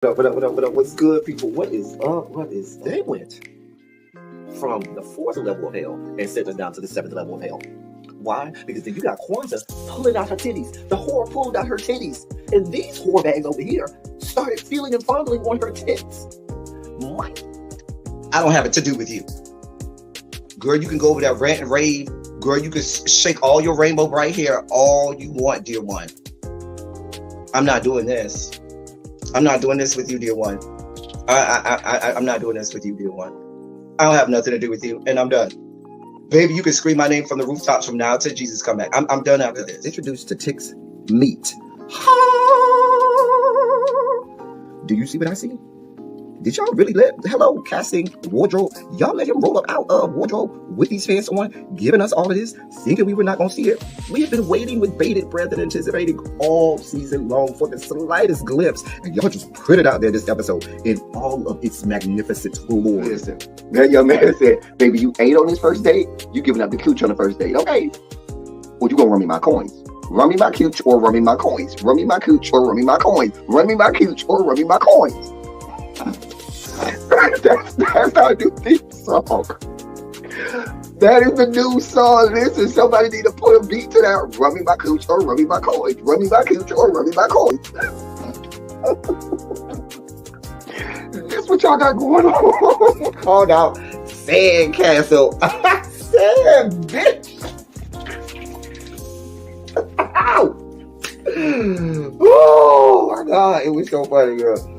What's good, people? What is up? What is they went from the fourth level of hell and sent us down to the seventh level of hell. Why? Because then you got Kwanzaa pulling out her titties. The whore pulled out her titties. And these whore bags over here started feeling and fondling on her tits. Mike, I don't have it to do with you. Girl, you can go over there, rant and rave. Girl, you can shake all your rainbow right here all you want, dear one. I'm not doing this. I'm not doing this with you, dear one. I'm not doing this with you, dear one. I don't have nothing to do with you, and I'm done. Baby, you can scream my name from the rooftops from now till Jesus come back. I'm done after this. Introduced to Tick's meat. Do you see what I see? Did y'all really hello, casting, wardrobe, y'all let him roll up out of wardrobe with these pants on, giving us all of this, thinking we were not going to see it? We have been waiting with bated breath and anticipating all season long for the slightest glimpse, and y'all just put it out there this episode in all of its magnificent glory. Listen, that young man said, baby, you ate on this first date, you giving up the cooch on the first date, okay? Or you gonna run me my coins? Run me my cooch or run me my coins? Run me my cooch or run me my coins? Run me my cooch or run me my coins? That's our new theme song. That is the new song. Listen, somebody need to put a beat to that. Run me my cooch or run me my coins. Run me my cooch or run me my coins. This what y'all got going on. Called out Sandcastle. Sand, bitch. Oh my God, it was so funny, girl.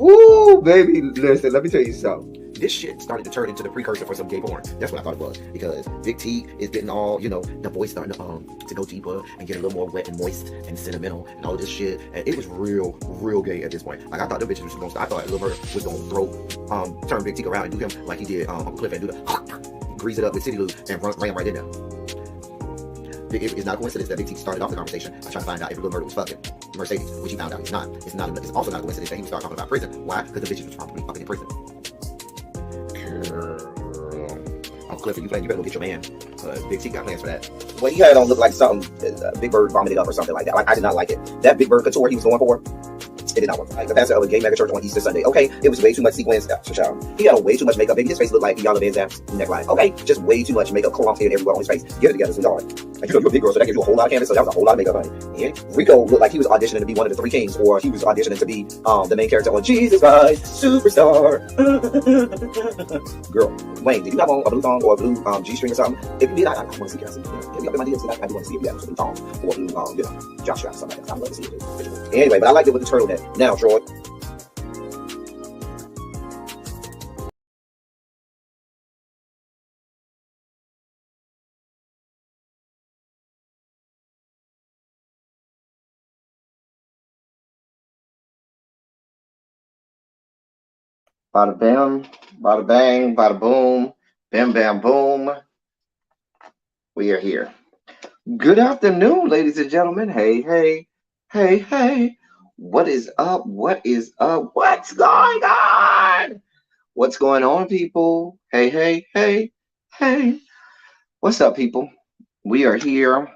Woo, baby, listen, let me tell you something. This shit started to turn into the precursor for some gay porn. That's what I thought it was. Because Big T is getting all, the voice starting to go deeper and get a little more wet and moist and sentimental and all this shit. And it was real gay at this point. Like, I thought the bitches was going to, I thought Lil Murder was going to turn Big T around and do him like he did Uncle Cliff and do the grease it up with City Lou and ran right in there. It's not a coincidence that Big T started off the conversation by trying to find out if Lil Murder was fucking Mercedes, which he found out he's not. It's also not a coincidence that he would start talking about prison. Why? Because the bitches was probably fucking in prison. Girl. Uncle Clifford, you better go get your man. Big T got plans for that. Well, he had it on look like something Big Bird vomited up or something like that. Like, I did not like it. That Big Bird couture he was going for, it did not work. Like the pastor of a gay mega church on Easter Sunday. Okay, it was way too much sequins. He had way too much makeup. Baby, his face looked like Yana Van Zam's neckline. Okay, just way too much makeup, clumped here everywhere on his face. Get it together, sweetheart. Like, you're a big girl, so that gives you a whole lot of canvas. So that was a whole lot of makeup, honey. And Rico looked like he was auditioning to be one of the three kings, or he was auditioning to be the main character on Jesus Christ Superstar. Girl, Wayne, did you have on a blue thong or a blue G-string or something? If you did, I want to see it. Get me up in my DMs because I do want to see if you have some thong or blue, jock strap, something like that. I'd love to see it. Anyway, but I liked it with the turtleneck. Now, Troy. Bada bam, bada bang, bada boom, bam bam boom. We are here. Good afternoon, ladies and gentlemen. Hey. What is up? What is up? What's going on? What's going on, people? Hey. What's up, people? We are here.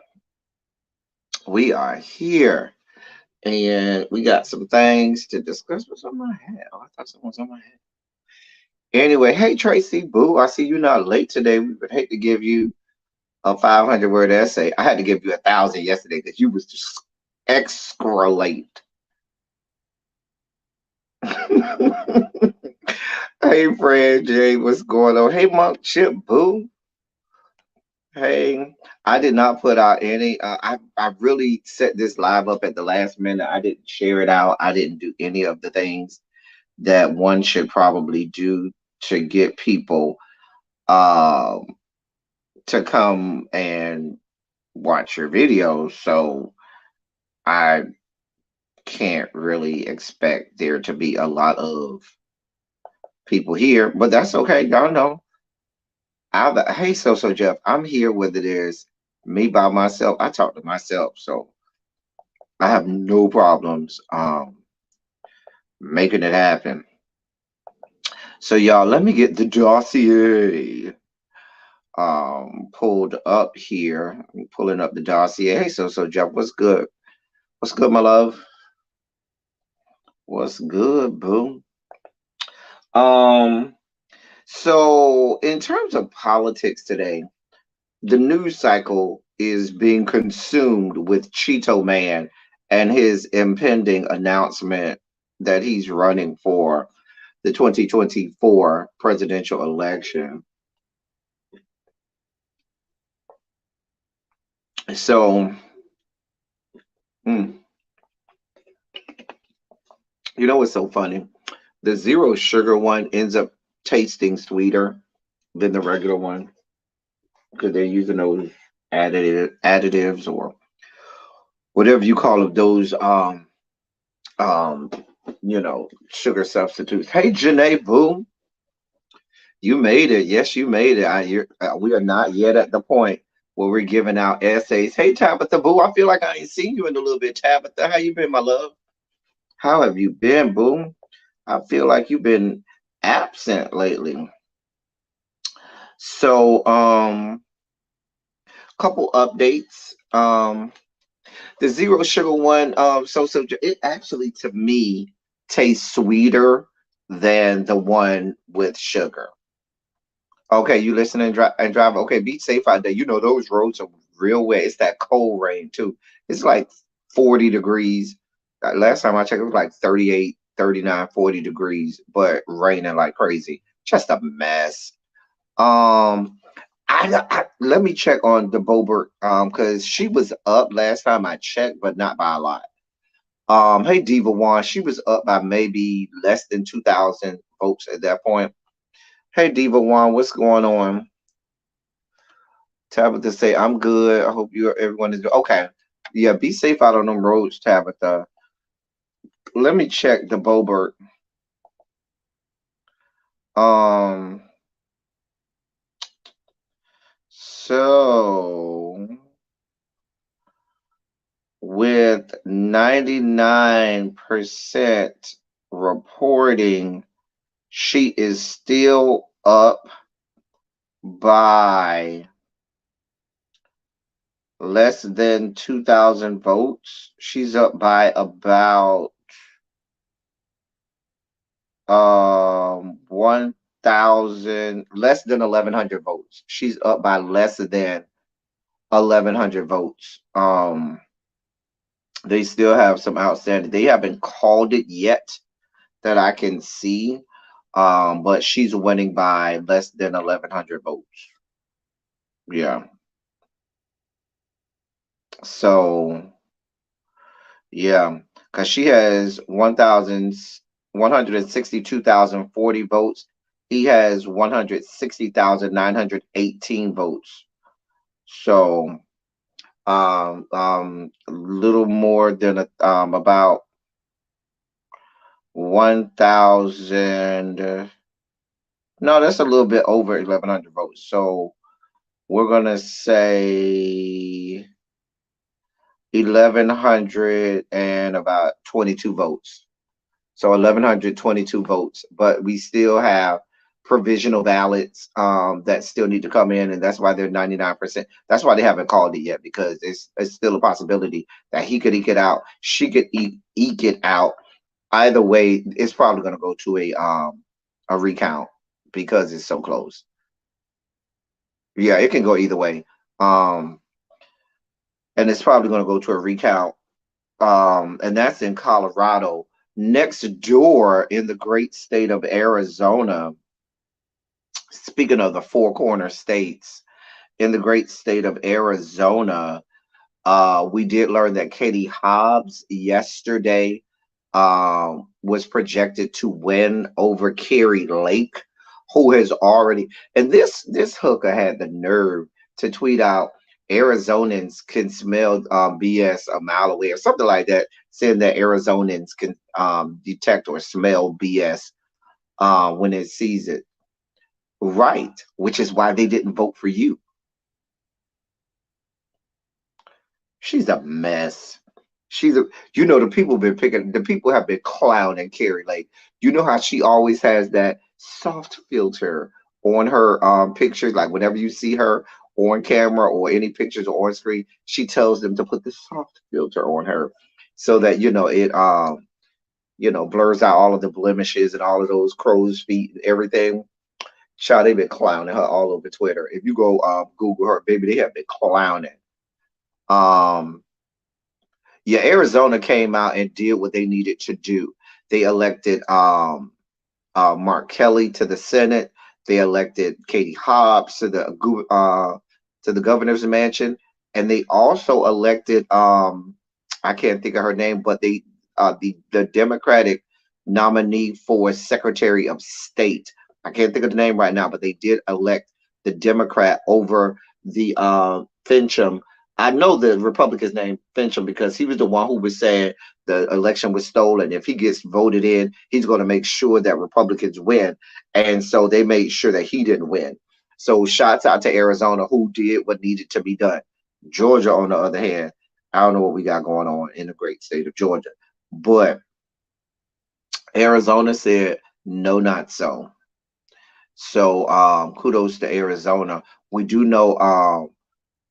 And we got some things to discuss. What's on my head? Oh, I thought someone's on my head. Anyway, hey, Tracy Boo, I see you not late today. We would hate to give you a 500-word essay. I had to give you 1,000 yesterday because you was just extra late. Hey, Fred J, what's going on? Hey, Monk Chip Boo. Hey, I did not put out any. I really set this live up at the last minute. I didn't share it out. I didn't do any of the things that one should probably do to get people to come and watch your videos. So I can't really expect there to be a lot of people here, but that's okay. Y'all know. Hey, so Jeff, I'm here whether there's me by myself. I talk to myself, so I have no problems making it happen. So y'all, let me get the dossier pulled up here. I'm pulling up the dossier. Hey, so Jeff, what's good? What's good, my love? What's good, boo? Um, so in terms of politics today, the news cycle is being consumed with Cheeto Man and his impending announcement that he's running for the 2024 presidential election. So, mm, you know what's so funny? The zero sugar one ends up tasting sweeter than the regular one because they're using those additives or whatever you call them, those um sugar substitutes. Hey, Janae, boom, you made it. Yes, you made it. We are not yet at the point where we're giving out essays. Hey, Tabitha, boo, I feel like I ain't seen you in a little bit. Tabitha, how you been, my love? How have you been, boom? I feel like you've been absent lately. So, couple updates. The zero sugar one, so it actually to me tastes sweeter than the one with sugar. Okay, you listen and drive. Okay, be safe out there. You know those roads are real wet. It's that cold rain too. It's like 40 degrees. Last time I checked, it was like 38, 39, 40 degrees, but raining like crazy. Just a mess. Um, let me check on the Bobert because she was up last time I checked, but not by a lot. Hey Diva One, she was up by maybe less than 2,000 votes at that point. Hey Diva One, what's going on? Tabitha say I'm good. I hope everyone is good. Okay, yeah, be safe out on them roads, Tabitha. Let me check the Bobert. Um, so with 99% reporting, she is still up by less than 2,000 votes. She's up by about 1,000, less than 1,100 votes. She's up by less than 1,100 votes. They still have some outstanding. They haven't called it yet that I can see. But she's winning by less than 1,100 votes. Yeah. So yeah, because she has 162,040 votes. He has 160,918 votes. So little more than about 1,000. No, that's a little bit over 1,100 votes. So we're gonna say 1,100 and about 22 votes. So 1,122 votes, but we still have provisional ballots that still need to come in, and that's why they're 99%. That's why they haven't called it yet because it's still a possibility that he could eke it out. She could eke it out. Either way, it's probably going to go to a recount because it's so close. Yeah, it can go either way. Um, and it's probably going to go to a recount. And that's in Colorado. Next door in the great state of Arizona, speaking of the four corner states, in the great state of Arizona, we did learn that Katie Hobbs yesterday was projected to win over Carrie Lake, who has already, and this hooker had the nerve to tweet out Arizonans can smell BS a mile away or something like that, saying that Arizonans can detect or smell BS when it sees it. Right, which is why they didn't vote for you. She's a mess. She's a, the people been picking, the people have been clowning Carrie. Like, you know how she always has that soft filter on her pictures. Like, whenever you see her on camera or any pictures or on screen, she tells them to put the soft filter on her so that, it blurs out all of the blemishes and all of those crow's feet and everything. Child, they've been clowning her all over Twitter. If you go Google her, baby, they have been clowning. Um, yeah, Arizona came out and did what they needed to do. They elected Mark Kelly to the Senate. They elected Katie Hobbs to the governor's mansion, and they also elected I can't think of her name, but the Democratic nominee for Secretary of State. I can't think of the name right now, but they did elect the Democrat over the Fincham. I know the Republican's name Fincham because he was the one who was saying the election was stolen. If he gets voted in, he's going to make sure that Republicans win. And so they made sure that he didn't win. So shots out to Arizona, who did what needed to be done. Georgia, on the other hand, I don't know what we got going on in the great state of Georgia. But Arizona said, no, not so. So kudos to Arizona. We do know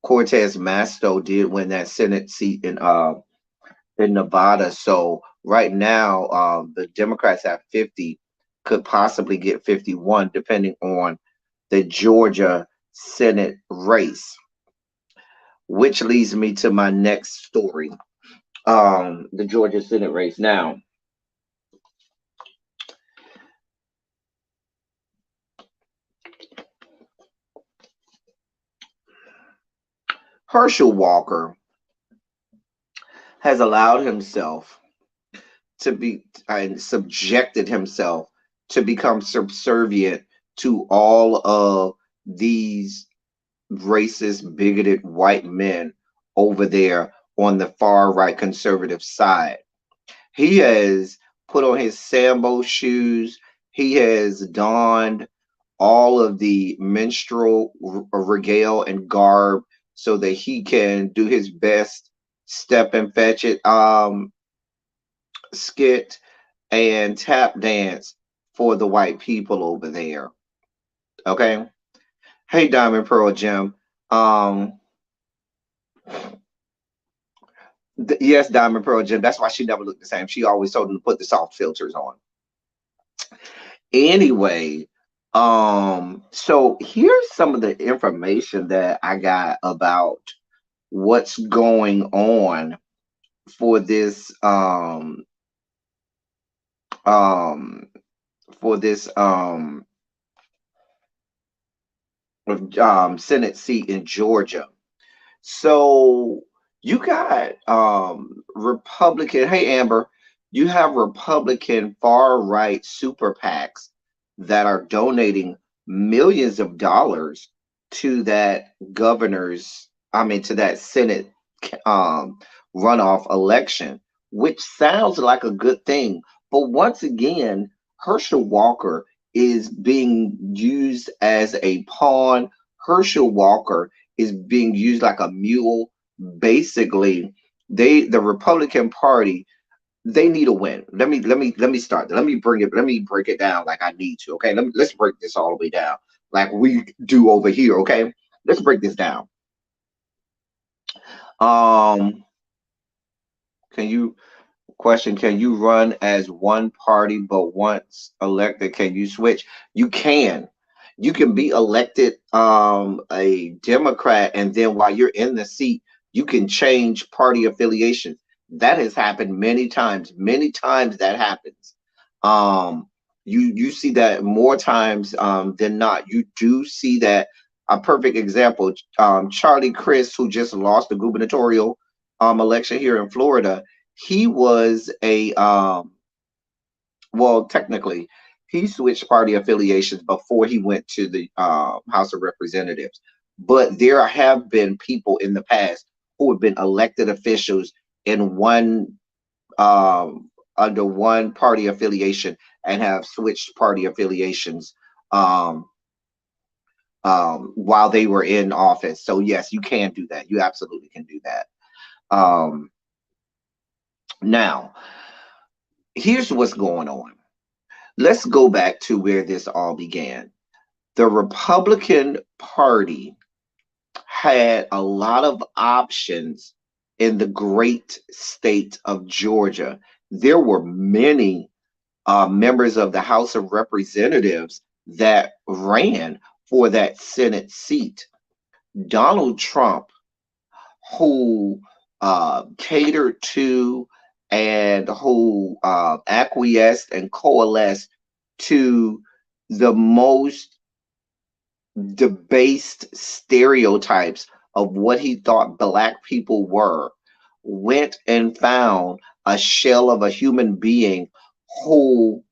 Cortez Masto did win that Senate seat in Nevada. So right now, the Democrats have 50, could possibly get 51, depending on the Georgia Senate race. Which leads me to my next story, the Georgia Senate race. Now, Herschel Walker has allowed himself to be and subjected himself to become subservient to all of these racist, bigoted white men over there on the far right conservative side. He has put on his Sambo shoes. He has donned all of the minstrel regale and garb so that he can do his best step and fetch it skit and tap dance for the white people over there. Okay. Hey, Diamond Pearl Jim. Um, yes, Diamond Pearl Jim. That's why she never looked the same. She always told him to put the soft filters on. Anyway, so here's some of the information that I got about what's going on for this um for this Senate seat in Georgia. So you got Republican, hey Amber, you have Republican far right super PACs that are donating millions of dollars to that to that Senate um, runoff election, which sounds like a good thing. But once again, Herschel Walker is being used as a pawn. Herschel Walker is being used like a mule. Basically, the Republican Party, they need a win. Let me start. Let me break it down like I need to. Okay. Let's break this all the way down like we do over here. Okay. Let's break this down. Um, can you can you run as one party but once elected can you switch? You can. You can be elected a Democrat and then while you're in the seat you can change party affiliations. That has happened many times. Many times that happens. um you see that more times than not. You do see that. A perfect example, Charlie Crist, who just lost the gubernatorial election here in Florida. He was a well, technically, he switched party affiliations before he went to the House of Representatives. But there have been people in the past who have been elected officials in one under one party affiliation and have switched party affiliations um, while they were in office. So yes, you can do that. You absolutely can do that. Um, now, here's what's going on. Let's go back to where this all began. The Republican Party had a lot of options in the great state of Georgia. There were many members of the House of Representatives that ran for that Senate seat. Donald Trump, who catered to and who acquiesced and coalesced to the most debased stereotypes of what he thought black people were, went and found a shell of a human being who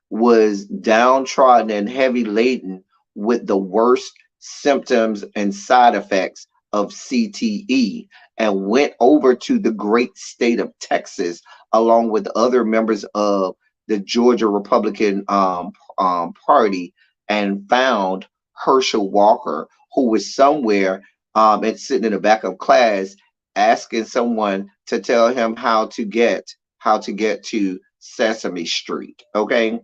was downtrodden and heavy laden with the worst symptoms and side effects of CTE, and went over to the great state of Texas along with other members of the Georgia Republican Party, and found Herschel Walker, who was somewhere and sitting in the back of class asking someone to tell him how to get to Sesame Street. Okay,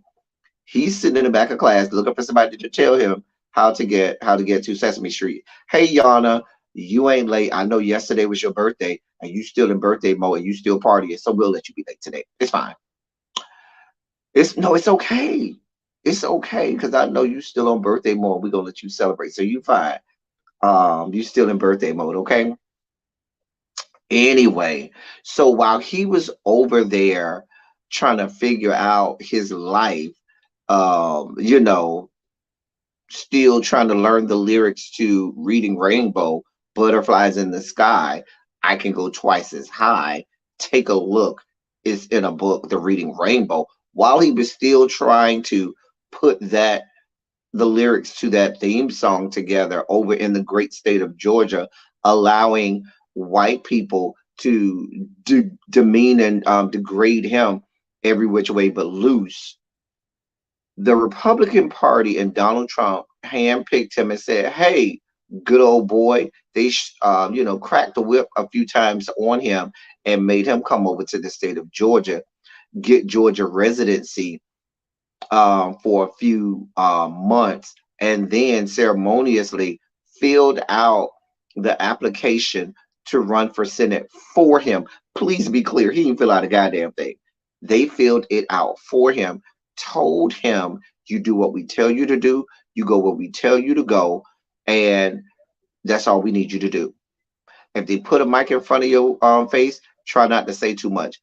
he's sitting in the back of class looking for somebody to tell him how to get to Sesame Street. Hey Yana, you ain't late. I know yesterday was your birthday and you still in birthday mode and you still partying, so we'll let you be late today. It's fine. It's no, it's okay. It's okay because I know you still on birthday mode. We're gonna let you celebrate. So you fine. You still in birthday mode, okay? Anyway, so while he was over there trying to figure out his life, you know, still trying to learn the lyrics to Reading Rainbow, Butterflies in the Sky, I Can Go Twice as High, Take a Look, is in a book, The Reading Rainbow. While he was still trying to put the lyrics to that theme song together over in the great state of Georgia, allowing white people to demean and degrade him every which way but loose. The Republican Party and Donald Trump handpicked him and said, "Hey, good old boy." They, cracked the whip a few times on him and made him come over to the state of Georgia, get Georgia residency for a few months, and then ceremoniously filled out the application to run for Senate for him. Please be clear, he didn't fill out a goddamn thing. They filled it out for him, told him, "You do what we tell you to do, you go where we tell you to go, and that's all we need you to do. If they put a mic in front of your face, try not to say too much."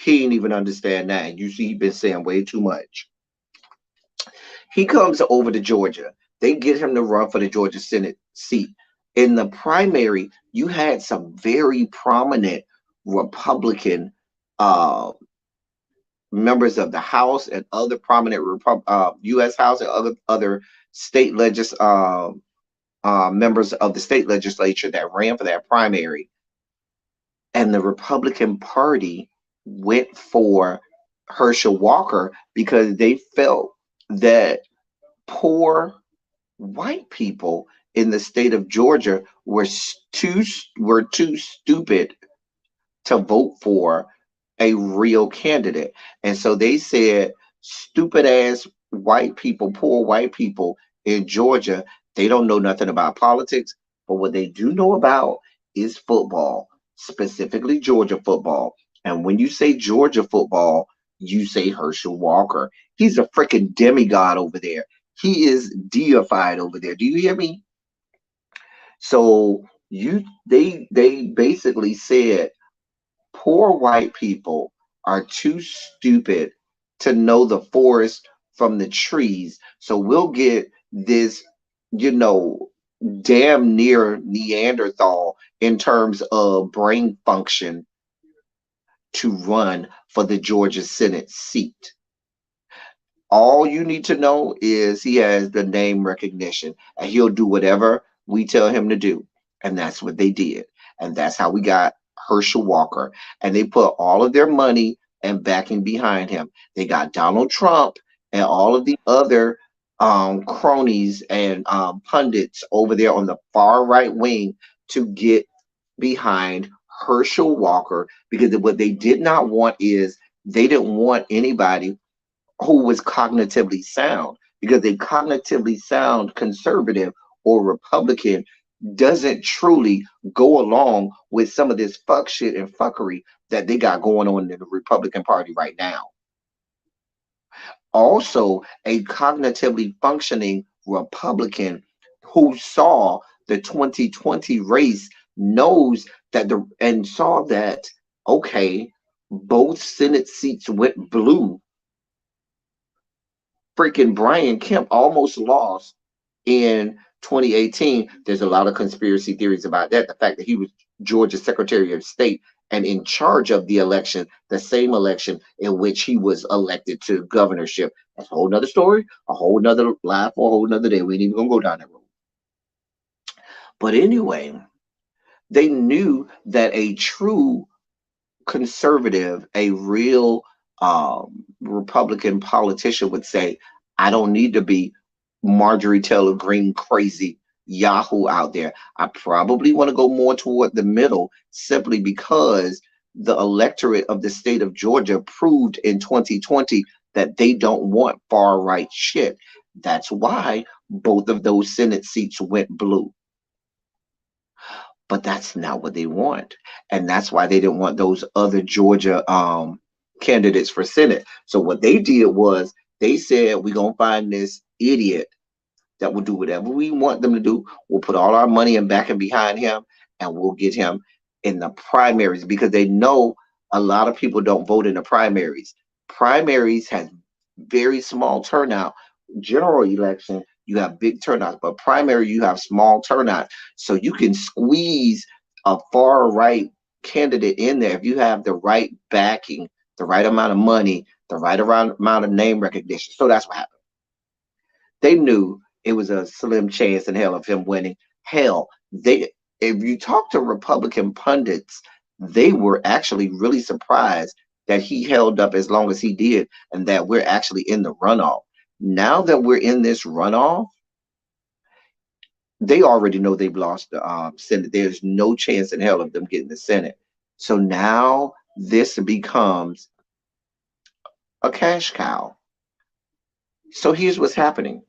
He didn't even understand that. And you see, he's been saying way too much. He comes over to Georgia. They get him to run for the Georgia Senate seat. In the primary, you had some very prominent Republican uh, members of the House and other prominent U.S. House and other state members of the state legislature that ran for that primary. And the Republican Party went for Herschel Walker because they felt that poor white people in the state of Georgia were too stupid to vote for a real candidate. And so they said, stupid ass white people, poor white people in Georgia, they don't know nothing about politics, but what they do know about is football, specifically Georgia football. And when you say Georgia football, you say Herschel Walker. He's a freaking demigod over there. He is deified over there. Do you hear me? So they basically said poor white people are too stupid to know the forest from the trees. So we'll get this, you know, damn near Neanderthal in terms of brain function to run for the Georgia Senate seat. All you need to know is he has the name recognition and he'll do whatever we tell him to do. And that's what they did. And that's how we got Herschel Walker. And they put all of their money and backing behind him. They got Donald Trump and all of the other cronies and pundits over there on the far right wing to get behind Herschel Walker, because what they did not want is they didn't want anybody who was cognitively sound, because a cognitively sound conservative or Republican doesn't truly go along with some of this fuck shit and fuckery that they got going on in the Republican Party right now. Also, a cognitively functioning Republican who saw the 2020 race knows that saw that, okay, both Senate seats went blue. Freaking Brian Kemp almost lost in 2018. There's a lot of conspiracy theories about that. The fact that he was Georgia's Secretary of State and in charge of the election, the same election in which he was elected to governorship. That's a whole nother story, a whole nother life for a whole nother day. We ain't even gonna go down that road. But anyway, they knew that a true conservative, a real Republican politician would say, I don't need to be Marjorie Taylor Greene crazy Yahoo out there. I probably want to go more toward the middle simply because the electorate of the state of Georgia proved in 2020 that they don't want far right shit. That's why both of those Senate seats went blue. But that's not what they want. And that's why they didn't want those other Georgia candidates for Senate. So what they did was they said, we're going to find this idiot that will do whatever we want them to do. We'll put all our money and back and behind him, and we'll get him in the primaries because they know a lot of people don't vote in the primaries. Primaries has very small turnout. General election, you have big turnout, but primary, you have small turnout. So you can squeeze a far right candidate in there if you have the right backing, the right amount of money, the right amount of name recognition. So that's what happened. They knew it was a slim chance in hell of him winning. Hell, if you talk to Republican pundits, they were actually really surprised that he held up as long as he did and that we're actually in the runoff. Now that we're in this runoff, they already know they've lost the Senate. There's no chance in hell of them getting the Senate. So now this becomes a cash cow. So here's what's happening.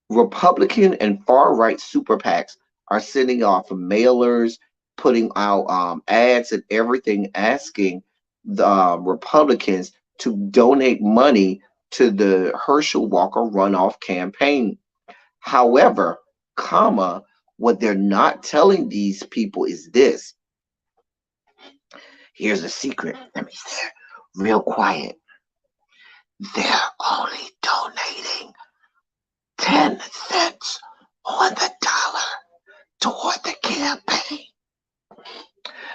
Republican and far right super PACs are sending off mailers, putting out ads and everything, asking the Republicans to donate money to the Herschel Walker runoff campaign. However, what they're not telling these people is this. Here's a secret. Let me say it real quiet. They're only donating 10 cents on the dollar toward the campaign.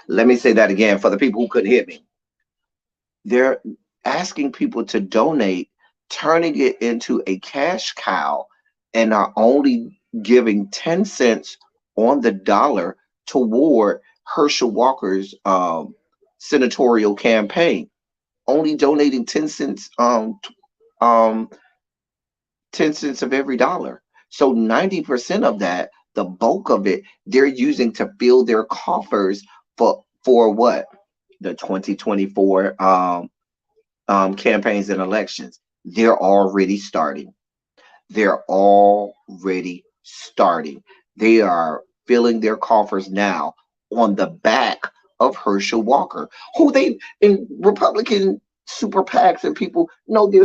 Let me say that again for the people who couldn't hear me. They're asking people to donate, turning it into a cash cow, and are only giving 10 cents on the dollar toward Herschel Walker's senatorial campaign. Only donating 10 cents 10 cents of every dollar. So 90% of that, the bulk of it, they're using to fill their coffers for what? The 2024 campaigns and elections. They're already starting. They're already starting. They are filling their coffers now on the back of Herschel Walker, who they in Republican super PACs and people know they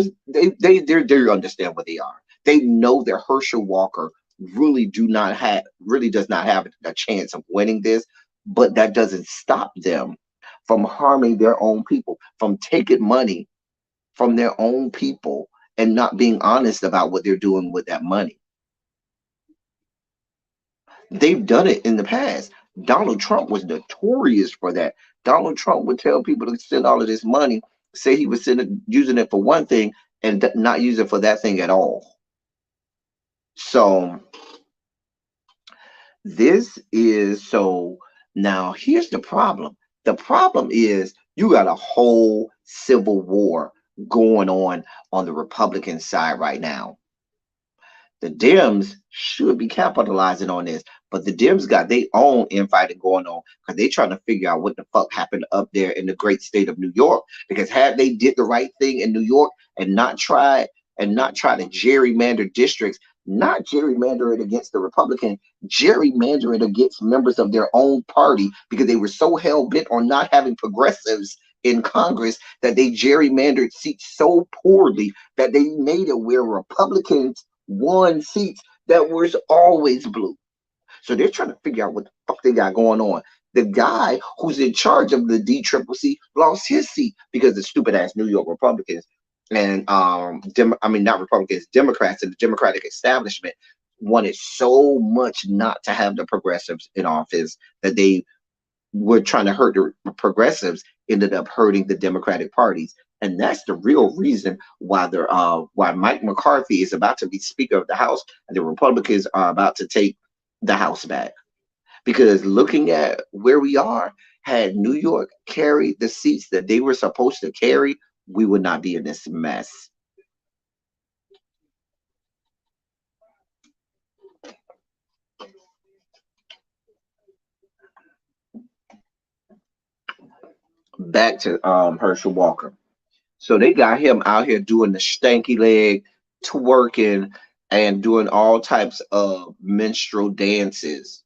understand what they are. They know that Herschel Walker really does not have a chance of winning this, but that doesn't stop them from harming their own people, from taking money from their own people and not being honest about what they're doing with that money. They've done it in the past. Donald Trump was notorious for that. Donald Trump would tell people to send all of this money, say he was using it for one thing and not use it for that thing at all. So now here's the problem. The problem is you got a whole civil war going on the Republican side right now. The Dems should be capitalizing on this, but the Dems got their own infighting going on because they're trying to figure out what the fuck happened up there in the great state of New York. Because had they did the right thing in New York and not try to gerrymander districts, not gerrymander it against the Republican, gerrymander it against members of their own party because they were so hell bent on not having progressives in Congress that they gerrymandered seats so poorly that they made it where Republicans won seats that was always blue. So they're trying to figure out what the fuck they got going on. The guy who's in charge of the DCCC lost his seat because the stupid ass New York Republicans and I mean not Republicans, Democrats and the Democratic establishment wanted so much not to have the progressives in office that they were trying to hurt the progressives, ended up hurting the Democratic parties. And that's the real reason why why Mike McCarthy is about to be Speaker of the House and the Republicans are about to take the House back. Because looking at where we are, had New York carried the seats that they were supposed to carry, we would not be in this mess. Back to Herschel Walker. So they got him out here doing the stanky leg, twerking, and doing all types of minstrel dances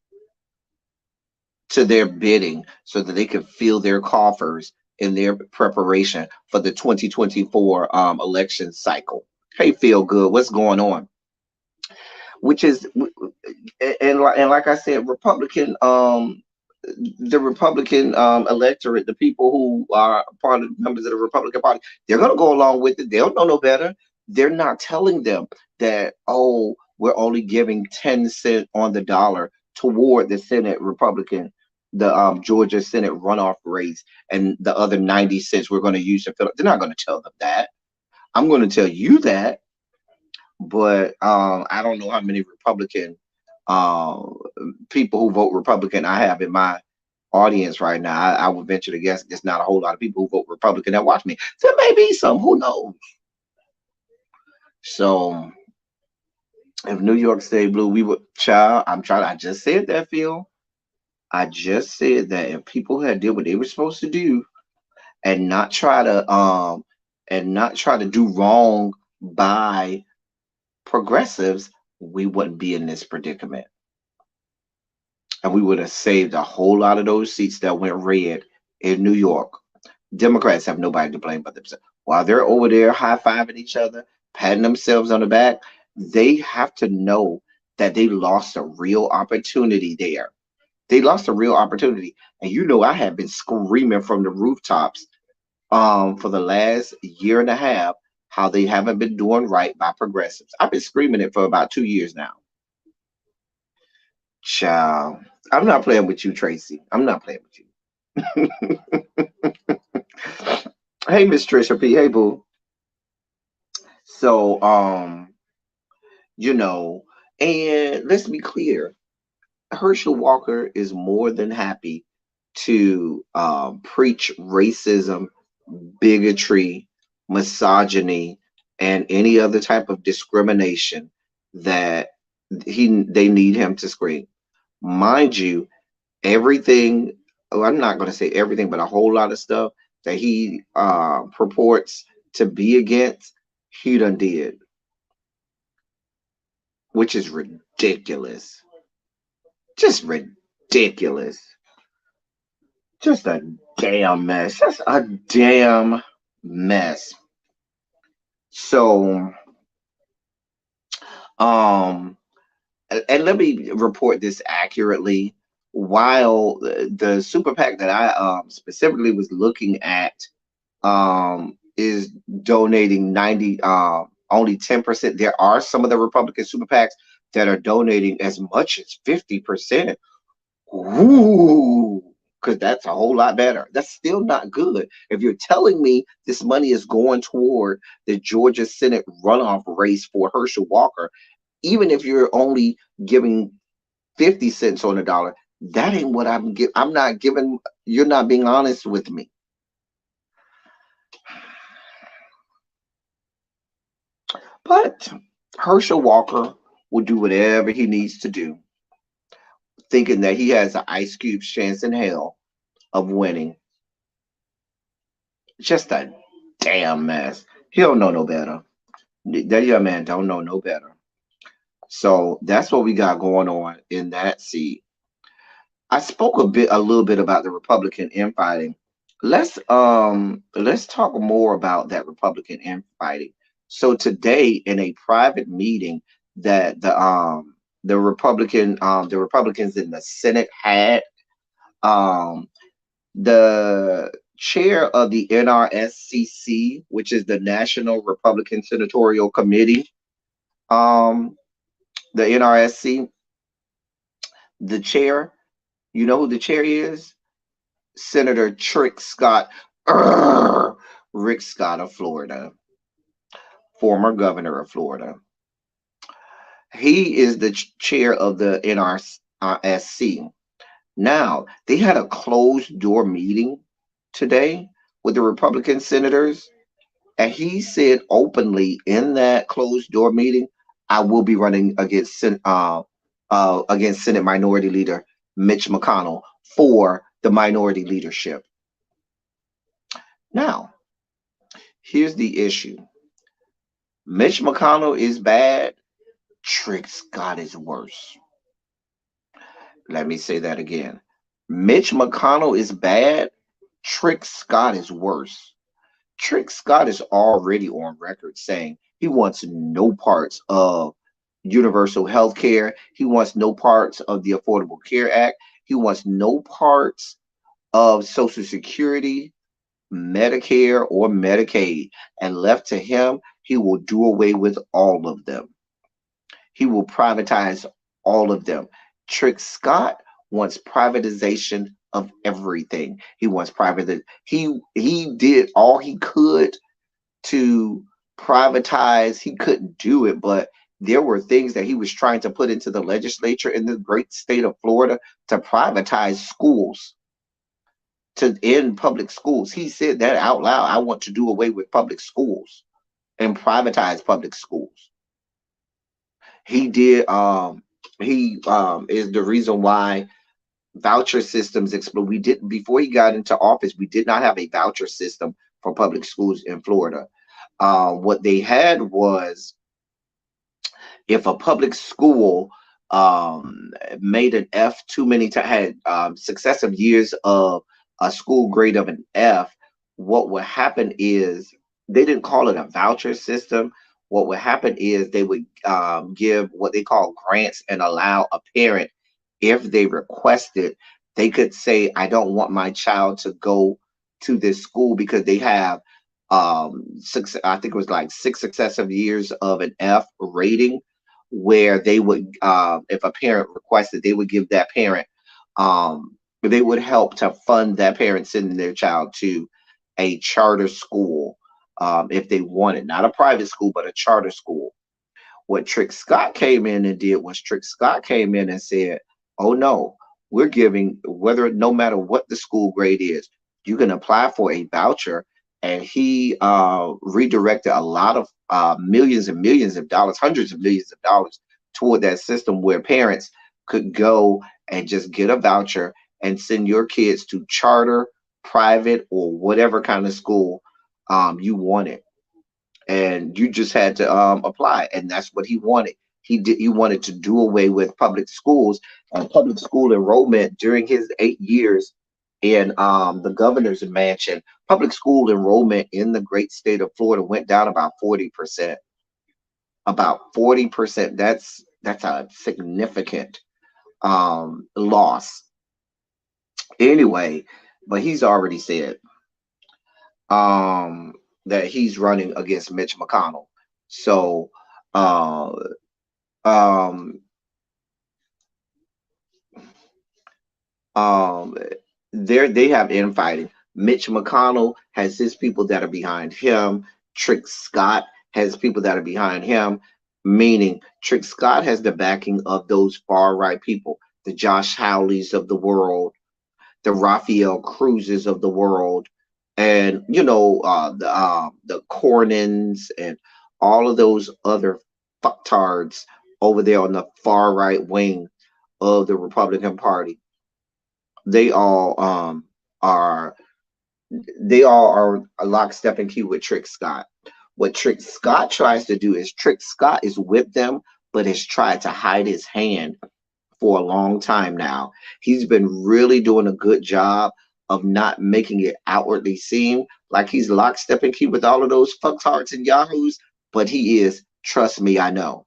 to their bidding so that they could fill their coffers in their preparation for the 2024 election cycle. Hey, feel good. What's going on? Which is, and like I said, the Republican electorate, the people who are part of members of the Republican Party, they're going to go along with it. They don't know no better. They're not telling them that, oh, we're only giving 10 cents on the dollar toward the Senate Republican, the Georgia Senate runoff race, and the other 90 cents we're going to use to fill it. They're not going to tell them that. I'm going to tell you that, but I don't know how many Republican uh, people who vote Republican I have in my audience right now. I would venture to guess there's not a whole lot of people who vote Republican that watch me. There may be some, who knows? So if New York stayed blue, we would, child. I just said that, Phil. I just said that if people had did what they were supposed to do and not try to do wrong by progressives, we wouldn't be in this predicament. And we would have saved a whole lot of those seats that went red in New York. Democrats have nobody to blame but themselves. While they're over there high fiving each other, patting themselves on the back, they have to know that they lost a real opportunity there. They lost a real opportunity. And you know, I have been screaming from the rooftops for the last year and a half how they haven't been doing right by progressives. I've been screaming it for about 2 years now. Child, I'm not playing with you, Tracy. I'm not playing with you. Hey, Miss Trisha P. Hey, boo. So, you know, and let's be clear, Herschel Walker is more than happy to preach racism, bigotry, misogyny, and any other type of discrimination that they need him to scream. Mind you, everything, oh, I'm not going to say everything, but a whole lot of stuff that he purports to be against, he done did, which is ridiculous. Just ridiculous. Just a damn mess. Just a damn mess. So, um, and let me report this accurately. While the super PAC that I specifically was looking at is donating 90 only 10%. There are some of the Republican super PACs that are donating as much as 50%. Ooh, because that's a whole lot better. That's still not good. If you're telling me this money is going toward the Georgia Senate runoff race for Herschel Walker, even if you're only giving 50 cents on the dollar, that ain't what I'm not giving. You're not being honest with me. But Herschel Walker will do whatever he needs to do, thinking that he has an ice cube's chance in hell of winning. Just a damn mess. He don't know no better. That young man don't know no better. So that's what we got going on in that seat. I spoke a little bit about the Republican infighting. Let's talk more about that Republican infighting. So today in a private meeting that the Republicans in the Senate had, um the chair of the NRSCC, which is the National Republican Senatorial Committee, um the NRSC, the chair, you know who the chair is? Senator Trick Scott, Rick Scott of Florida, former governor of Florida. He is the chair of the NRSC. Now, they had a closed door meeting today with the Republican senators, and he said openly in that closed door meeting, I will be running against Senate Minority Leader Mitch McConnell for the minority leadership. Now, here's the issue. Mitch McConnell is bad. Trick Scott is worse. Let me say that again. Mitch McConnell is bad. Trick Scott is worse. Trick Scott is already on record saying he wants no parts of universal health care. He wants no parts of the Affordable Care Act. He wants no parts of Social Security, Medicare, or Medicaid. And left to him, he will do away with all of them. He will privatize all of them. Trick Scott wants privatization of everything. He wants private. He did all he could to privatize. He couldn't do it, but there were things that he was trying to put into the legislature in the great state of Florida to privatize schools, to end public schools. He said that out loud. I want to do away with public schools and privatize public schools. He did. He is the reason why voucher systems explode. We didn't before he got into office. We did not have a voucher system for public schools in Florida. What they had was if a public school made an F too many times, had successive years of a school grade of an F, what would happen is they didn't call it a voucher system. What would happen is they would give what they call grants and allow a parent, if they requested, they could say, I don't want my child to go to this school because they have six, I think it was like 6 successive years of an F rating, where they would, if a parent requested, they would give that parent, they would help to fund that parent sending their child to a charter school, if they wanted, not a private school, but a charter school. What Trick Scott came in and did was Trick Scott came in and said, oh no, we're giving, whether no matter what the school grade is, you can apply for a voucher. And he redirected a lot of millions and millions of dollars, hundreds of millions of dollars toward that system where parents could go and just get a voucher and send your kids to charter, private, or whatever kind of school you wanted, and you just had to apply, and that's what he wanted. He wanted to do away with public schools and public school enrollment during his 8 years in the governor's mansion. Public school enrollment in the great state of Florida went down about 40%. About 40%. That's a significant loss. Anyway, but he's already said um, that he's running against Mitch McConnell. So uh, um, um, they have infighting. Mitch McConnell has his people that are behind him. Trick Scott has people that are behind him, meaning Trick Scott has the backing of those far right people, the Josh Howleys of the world, the Raphael Cruzes of the world, and the Cornyn's and all of those other fucktards over there on the far right wing of the Republican Party. They all are they all are a lockstep and key with Trick Scott. What Trick Scott tries to do is Trick Scott is with them, but has tried to hide his hand for a long time now. He's been really doing a good job of not making it outwardly seem like he's lockstep and key with all of those fucktards and yahoos, but he is. Trust me, I know.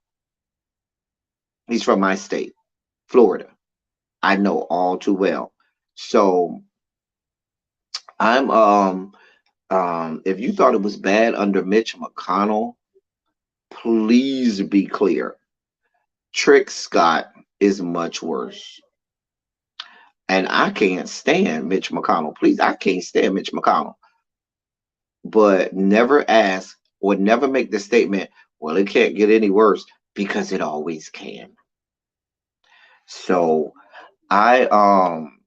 He's from my state, Florida. I know all too well. So I'm if you thought it was bad under Mitch McConnell, please be clear. Trick Scott is much worse. And I can't stand Mitch McConnell. Please, I can't stand Mitch McConnell. But never ask or never make the statement, well, it can't get any worse, because it always can. So I'm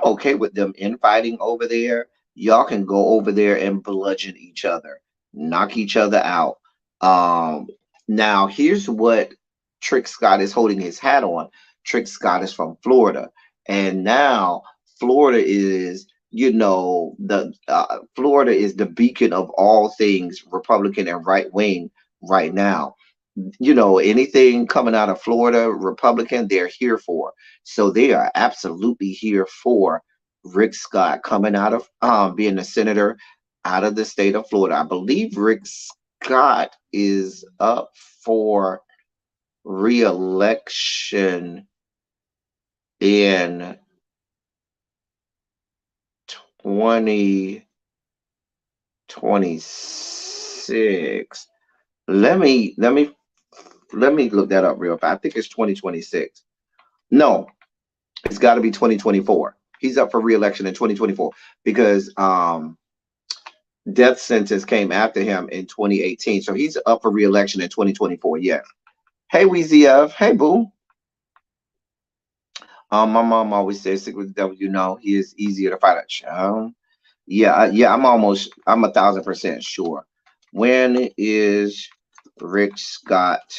okay with them infighting over there. Y'all can go over there and bludgeon each other, knock each other out. Um, Now here's what Trick Scott is holding his hat on. Trick Scott is from Florida, and now Florida is, the Florida is the beacon of all things Republican and right wing right now. Anything coming out of Florida, Republican, they're here for. So they are absolutely here for Rick Scott coming out of being a senator out of the state of Florida. I believe Rick Scott is up for re-election in 2026. Let me look that up real fast. I think it's 2026. No, it's got to be 2024. He's up for re-election in 2024 because death sentence came after him in 2018. So he's up for re-election in 2024. Yeah. Hey, WZF. Hey, boo. My mom always says, "Stick with the devil." He is easier to fight at. Yeah. I'm 1,000% sure. When is Rick Scott?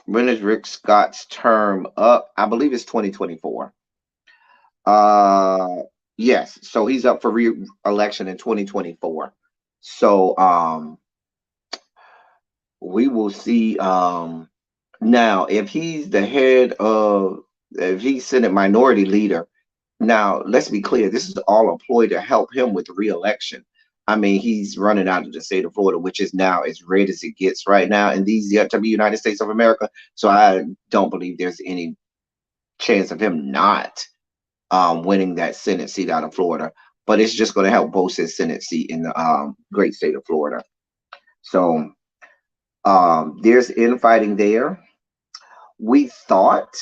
When is Rick Scott's term up? I believe it's 2024. Yes. So he's up for re-election in 2024. So we will see. Now, if he's Senate Minority Leader, now let's be clear, this is all a ploy to help him with re-election. I mean, he's running out of the state of Florida, which is now as red as it gets right now in these yet to be United States of America. So I don't believe there's any chance of him not winning that Senate seat out of Florida. But it's just going to help boost his Senate seat in the great state of Florida. So there's infighting there. We thought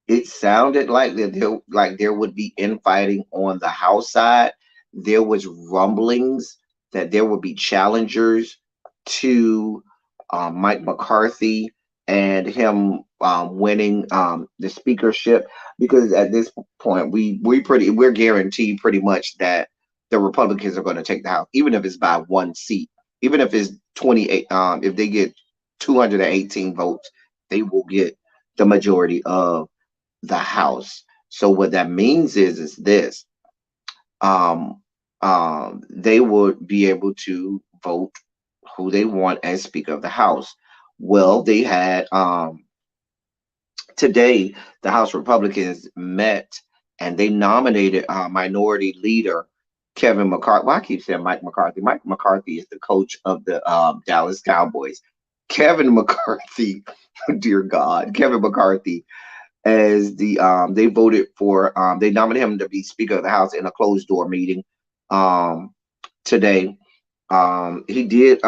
it sounded like there would be infighting on the House side. There was rumblings that there would be challengers to Mike McCarthy and him winning the speakership, because at this point we're guaranteed pretty much that the Republicans are going to take the House, even if it's by one seat, even if it's 28. If they get 218 votes, they will get the majority of the House. So what that means is this: they would be able to vote who they want as Speaker of the House. Well, they had today the House Republicans met and they nominated Minority Leader Kevin McCarthy. Well, I keep saying Mike McCarthy. Mike McCarthy is the coach of the Dallas Cowboys. Kevin McCarthy, dear God, Kevin McCarthy, as they voted for, they nominated him to be Speaker of the House in a closed door meeting today. He did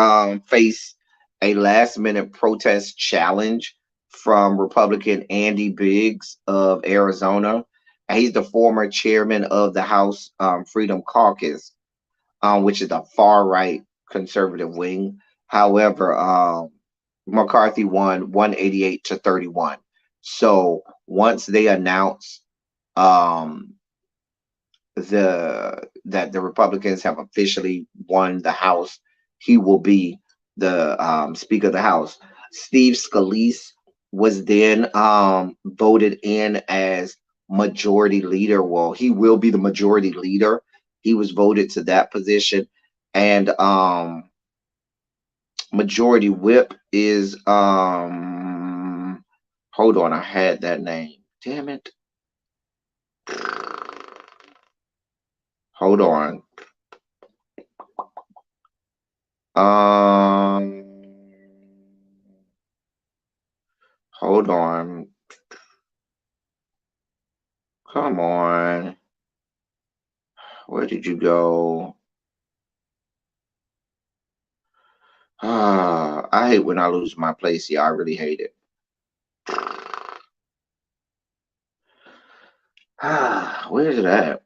face a last minute protest challenge from Republican Andy Biggs of Arizona. And he's the former chairman of the House Freedom Caucus, which is the far right conservative wing. However, McCarthy won 188-31. So once they announce that the Republicans have officially won the House, he will be the Speaker of the House. Steve Scalise was then voted in as Majority Leader. Well, he will be the Majority Leader. He was voted to that position, and Majority whip is hold on, I had that name. Damn it. Hold on. Um hold on. Come on. Where did you go? I hate when I lose my place. Yeah, I really hate it. Where is it at?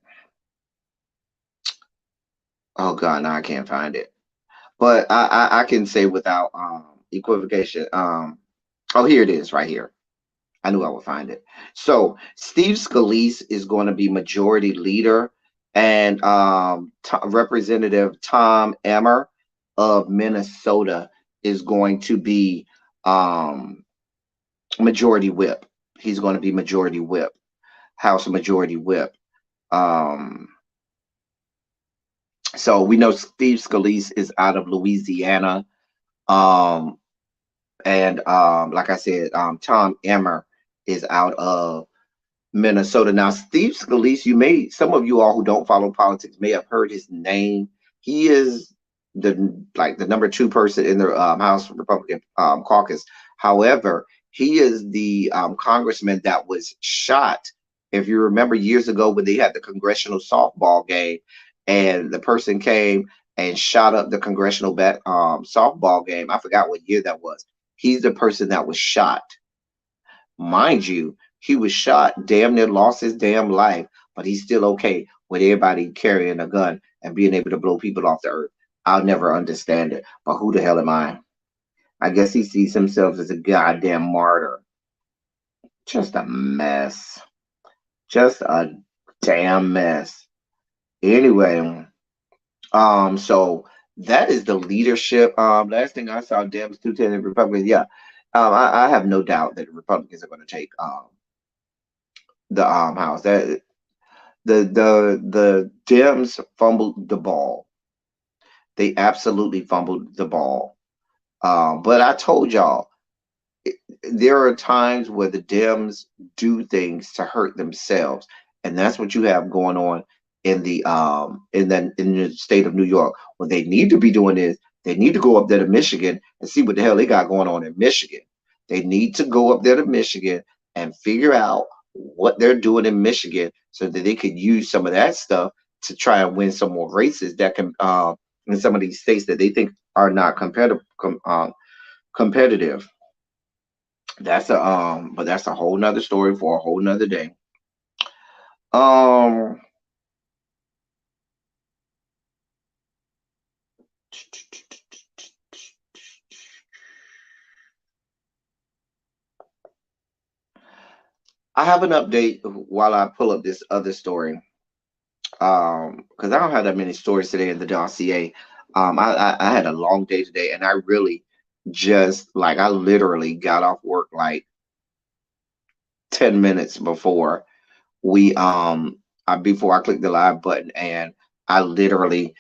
Oh God, now I can't find it. But I can say without equivocation. Oh, here it is, right here. I knew I would find it. So Steve Scalise is going to be majority leader, and Representative Tom Emmer of Minnesota is going to be um, majority whip. He's going to be majority whip, House majority whip. Um, so we know Steve Scalise is out of Louisiana. Um, and like I said, Tom Emmer is out of Minnesota. Now, Steve Scalise, some of you all who don't follow politics may have heard his name. He is the number two person in the House Republican caucus. However, he is the congressman that was shot. If you remember years ago when they had the congressional softball game, and the person came and shot up the congressional softball game. I forgot what year that was. He's the person that was shot. Mind you, he was shot, damn near lost his damn life, but he's still okay with everybody carrying a gun and being able to blow people off the earth. I'll never understand it, but who the hell am I? I guess he sees himself as a goddamn martyr. Just a mess. Just a damn mess. Anyway, so that is the leadership. Last thing I saw, Dems 210 Republicans. Yeah, I have no doubt that the Republicans are going to take the house. That the Dems fumbled the ball. They absolutely fumbled the ball. But I told y'all, there are times where the Dems do things to hurt themselves, and that's what you have going on in the state of New York. What they need to be doing is they need to go up there to Michigan and see what the hell they got going on in Michigan. They need to go up there to Michigan and figure out what they're doing in Michigan so that they could use some of that stuff to try and win some more races that can in some of these states that they think are not competitive. But that's a whole nother story for a whole nother day. Um, I have an update while I pull up this other story. Because I don't have that many stories today in the dossier. I had a long day today, and I really just like I literally got off work like 10 minutes before we before I clicked the live button, and I literally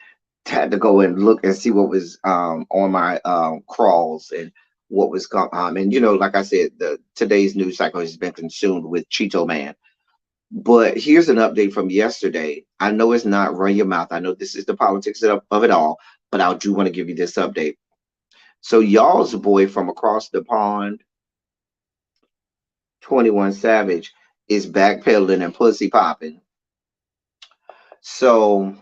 had to go and look and see what was on my crawls and what was and like I said, the today's news cycle has been consumed with Cheeto Man. But here's an update from yesterday. I know it's not run your mouth. I know this is the politics of it all, but I do want to give you this update. So y'all's boy from across the pond, 21 Savage, is backpedaling and pussy popping. So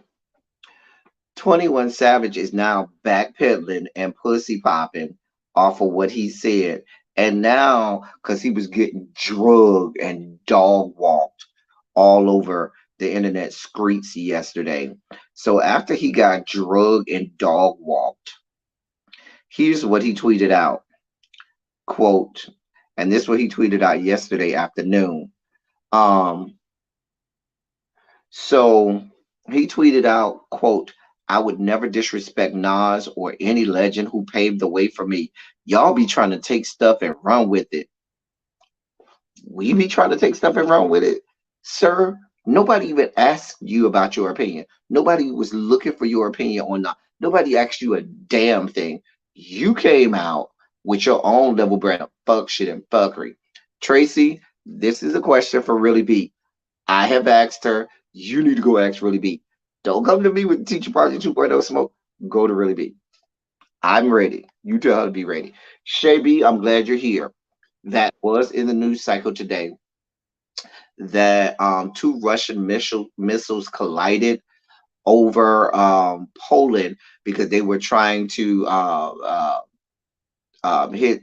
21 Savage is now backpedaling and pussy popping off of what he said. And now, because he was getting drugged and dog walked all over the internet streets yesterday. So after he got drugged and dog walked, here's what he tweeted out. Quote, and this is what he tweeted out yesterday afternoon. So he tweeted out, quote, I would never disrespect Nas or any legend who paved the way for me. Y'all be trying to take stuff and run with it. We be trying to take stuff and run with it. Sir, nobody even asked you about your opinion. Nobody was looking for your opinion on that. Nobody asked you a damn thing. You came out with your own level brand of fuck shit and fuckery. Tracy, this is a question for Really B. I have asked her. You need to go ask Really B. Don't come to me with Teacher Project 2.0 smoke. Go to Really B. I'm ready. You tell her to be ready. Shay B, I'm glad you're here. That was in the news cycle today that two Russian missiles collided over Poland because they were trying to hit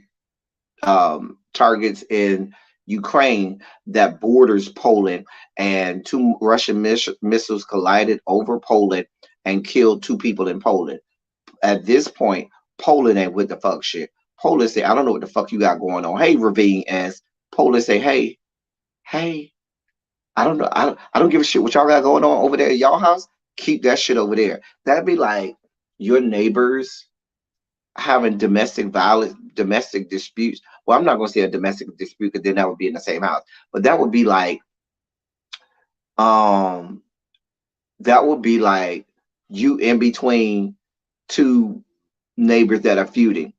targets in Ukraine that borders Poland, and two Russian missiles collided over Poland and killed two people in Poland. At this point, Poland ain't with the fuck shit. Poland say, I don't know what the fuck you got going on. Hey, Ravine as Poland say, hey, I don't give a shit what y'all got going on over there at y'all house. Keep that shit over there. That'd be like your neighbors having domestic violence, domestic disputes. Well, I'm not gonna say a domestic dispute because then that would be in the same house. But um that would be like you in between two neighbors that are feuding.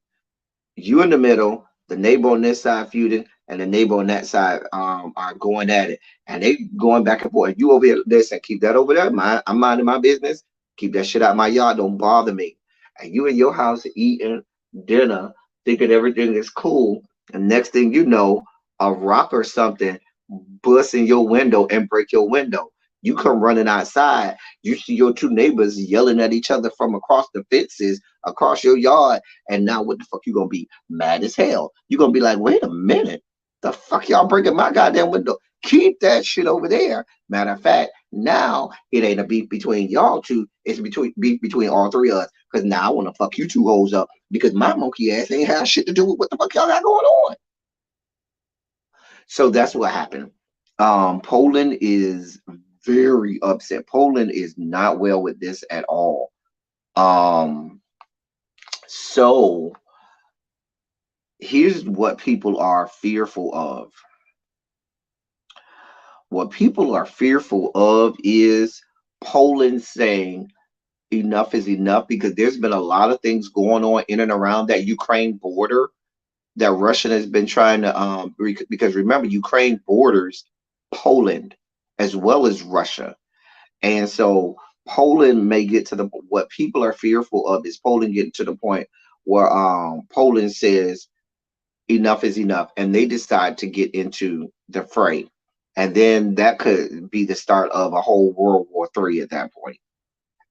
You in the middle, the neighbor on this side feuding, and the neighbor on that side are going at it, and they going back and forth. You over here, listen, keep that over there. I'm minding my business. Keep that shit out my yard. Don't bother me. And you in your house eating dinner, thinking everything is cool, and next thing you know, a rock or something bust in your window and break your window. You come running outside, you see your two neighbors yelling at each other from across the fences across your yard, and now what the fuck you gonna be mad as hell? You gonna be like, wait a minute, the fuck y'all breaking my goddamn window? Keep that shit over there. Matter of fact, now it ain't a beef between y'all two, it's beef between all three of us. Cause now I wanna fuck you two hoes up because my monkey ass ain't have shit to do with what the fuck y'all got going on. So that's what happened. Poland is very upset. Poland is not well with this at all. Um, so here's what people are fearful of. What people are fearful of is Poland saying enough is enough because there's been a lot of things going on in and around that Ukraine border that Russia has been trying to because remember Ukraine borders Poland as well as Russia. And so Poland may get to the what people are fearful of is Poland getting to the point where Poland says enough is enough and they decide to get into the fray. And then that could be the start of a whole World War III at that point.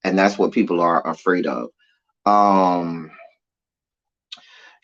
And that's what people are afraid of. Um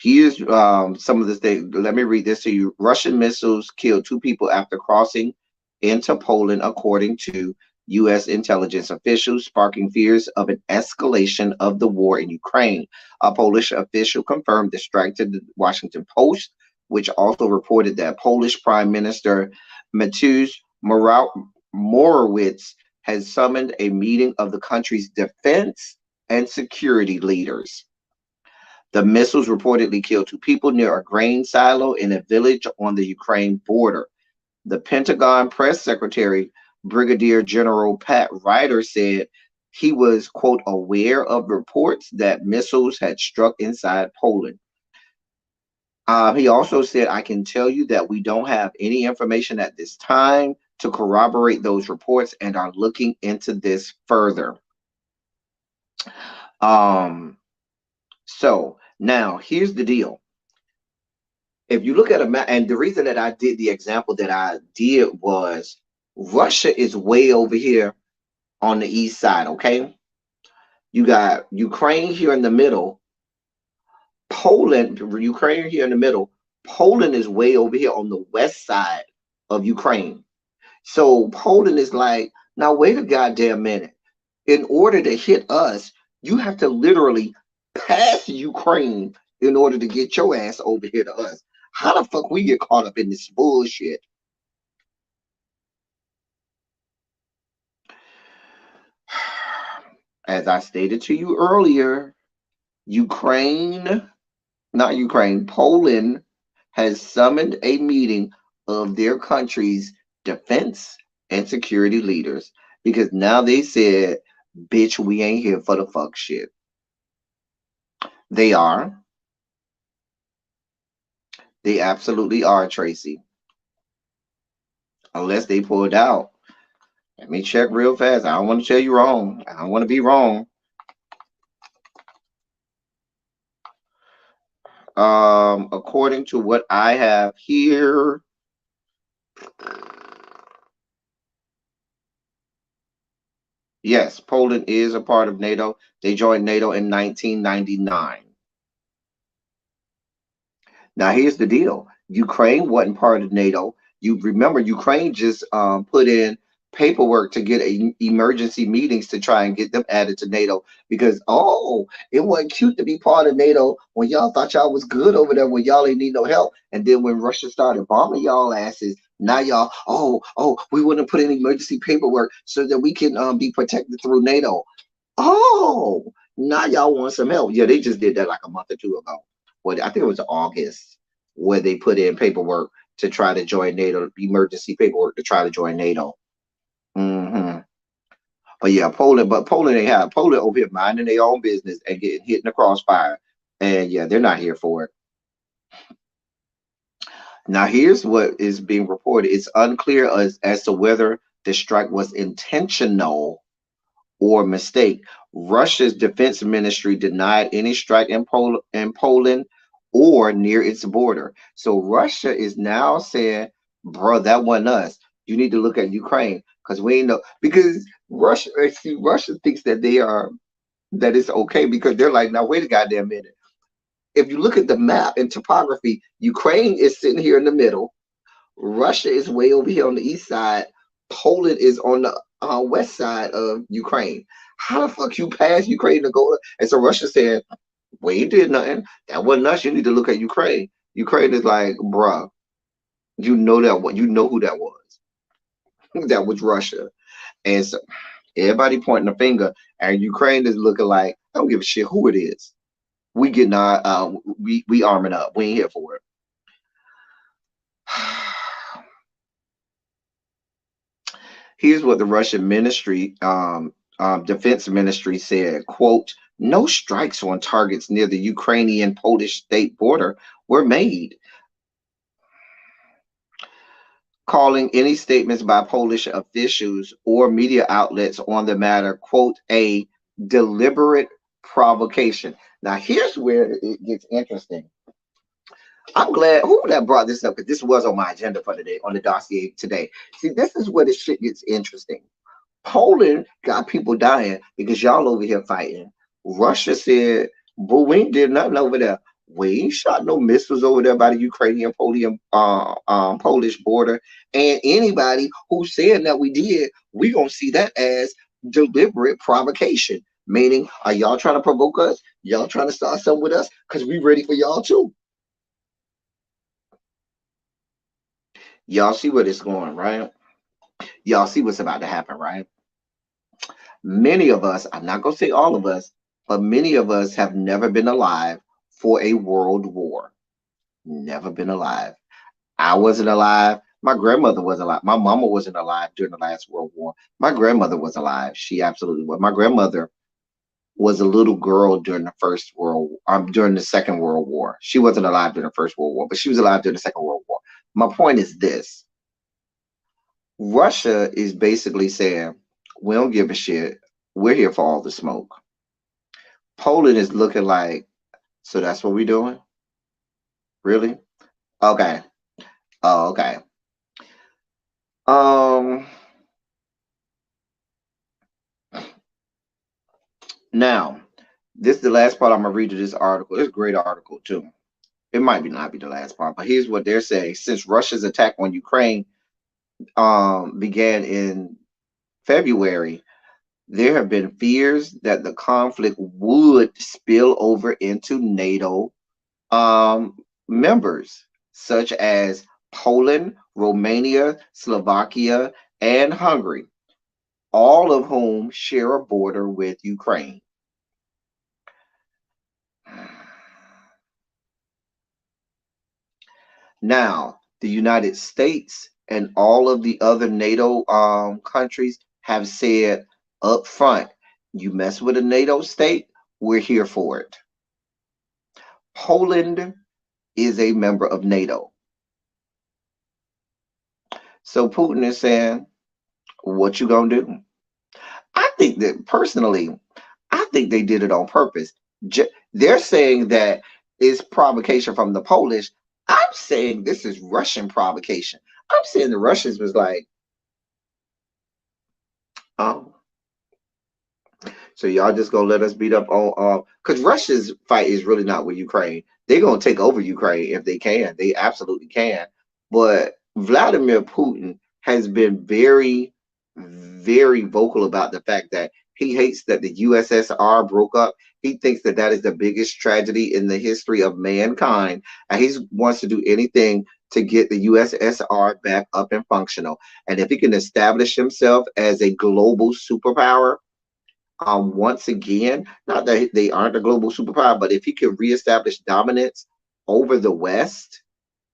Here's some of the things. Let me read this to you. Russian missiles killed two people after crossing into Poland, according to U.S. intelligence officials, sparking fears of an escalation of the war in Ukraine. A Polish official confirmed the strike to the Washington Post, which also reported that Polish Prime Minister Mateusz Morawicz has summoned a meeting of the country's defense and security leaders. The missiles reportedly killed two people near a grain silo in a village on the Ukraine border. The Pentagon press secretary, Brigadier General Pat Ryder, said he was, quote, aware of reports that missiles had struck inside Poland. He also said, I can tell you that we don't have any information at this time to corroborate those reports and are looking into this further. So now here's the deal. If you look at a map, and the reason that I did the example that I did was Russia is way over here on the east side, okay? You got Ukraine here in the middle, Ukraine here in the middle, Poland is way over here on the west side of Ukraine. So Poland is like, now wait a goddamn minute. In order to hit us, you have to literally pass Ukraine in order to get your ass over here to us. How the fuck we get caught up in this bullshit? As I stated to you earlier, Poland has summoned a meeting of their country's defense and security leaders because now they said, bitch, we ain't here for the fuck shit. They are. They absolutely are, Tracy. Unless they pulled out. Let me check real fast. I don't want to tell you wrong. I don't want to be wrong. According to what I have here, yes, Poland is a part of NATO. They joined NATO in 1999. Now, here's the deal: Ukraine wasn't part of NATO. You remember, Ukraine just put in paperwork to get emergency meetings to try and get them added to NATO because, oh, it wasn't cute to be part of NATO when y'all thought y'all was good over there when y'all ain't need no help. And then when Russia started bombing y'all asses, now y'all, we wouldn't put in emergency paperwork so that we can be protected through NATO. Oh, now y'all want some help. Yeah, they just did that like a month or two ago. Well, I think it was August where they put in paperwork to try to join NATO, emergency paperwork to try to join NATO. Hmm. But yeah, Poland ain't have Poland over here minding their own business and getting hit in the crossfire. And yeah, they're not here for it. Now, here's what is being reported. It's unclear as to whether the strike was intentional or mistake. Russia's defense ministry denied any strike in Poland or near its border. So Russia is now saying, bro, that wasn't us. You need to look at Ukraine because we ain't know because Russia thinks that they are that it's okay because they're like, now wait a goddamn minute. If you look at the map and topography, Ukraine is sitting here in the middle. Russia is way over here on the east side. Poland is on the west side of Ukraine. How the fuck you pass Ukraine to go? And so Russia said, we ain't did nothing. That wasn't us. You need to look at Ukraine. Ukraine is like, bruh, you know that what you know who that was. That was Russia. And so everybody pointing a finger, and Ukraine is looking like, I don't give a shit who it is. We getting our we arming up. We ain't here for it. Here's what the Russian ministry, defense ministry said, quote, no strikes on targets near the Ukrainian Polish state border were made, calling any statements by Polish officials or media outlets on the matter, quote, a deliberate provocation. Now, here's where it gets interesting. I'm glad who that brought this up because this was on my agenda for today, on the dossier today. See, this is where the shit gets interesting. Poland got people dying because y'all over here fighting. Russia said, but we ain't did nothing over there. We ain't shot no missiles over there by the Ukrainian Polish border. And anybody who's saying that we did, we gonna see that as deliberate provocation. Meaning, are y'all trying to provoke us? Y'all trying to start something with us? Because we ready for y'all too. Y'all see where this going, right? Y'all see what's about to happen, right? Many of us, I'm not going to say all of us, but many of us have never been alive for a world war. Never been alive. I wasn't alive. My grandmother wasn't alive. My mama wasn't alive during the last World War. My grandmother was alive. She absolutely was. My grandmother was a little girl during the during the Second World War. She wasn't alive during the First World War, but she was alive during the Second World War. My point is this: Russia is basically saying, we don't give a shit. We're here for all the smoke. Poland is looking like, so that's what we're doing? Really? Okay. Oh, okay. Um, Now, this is the last part I'm gonna read to this article. It's a great article too. It might be not be the last part, but here's what they're saying. Since Russia's attack on Ukraine began in February, there have been fears that the conflict would spill over into NATO members, such as Poland, Romania, Slovakia, and Hungary, all of whom share a border with Ukraine. Now, the United States and all of the other NATO countries have said up front, you mess with a NATO state, we're here for it. Poland is a member of NATO. So Putin is saying, what you gonna do? I think that personally, I think they did it on purpose. They're saying that it's provocation from the Polish. I'm saying this is Russian provocation. I'm saying the Russians was like, oh, so y'all just gonna let us beat up on because Russia's fight is really not with Ukraine. They're gonna take over Ukraine if they can. They absolutely can. But Vladimir Putin has been very, very vocal about the fact that he hates that the USSR broke up. He thinks that that is the biggest tragedy in the history of mankind, and he wants to do anything to get the USSR back up and functional. And if he can establish himself as a global superpower, once again, not that they aren't a global superpower, but if he can reestablish dominance over the West,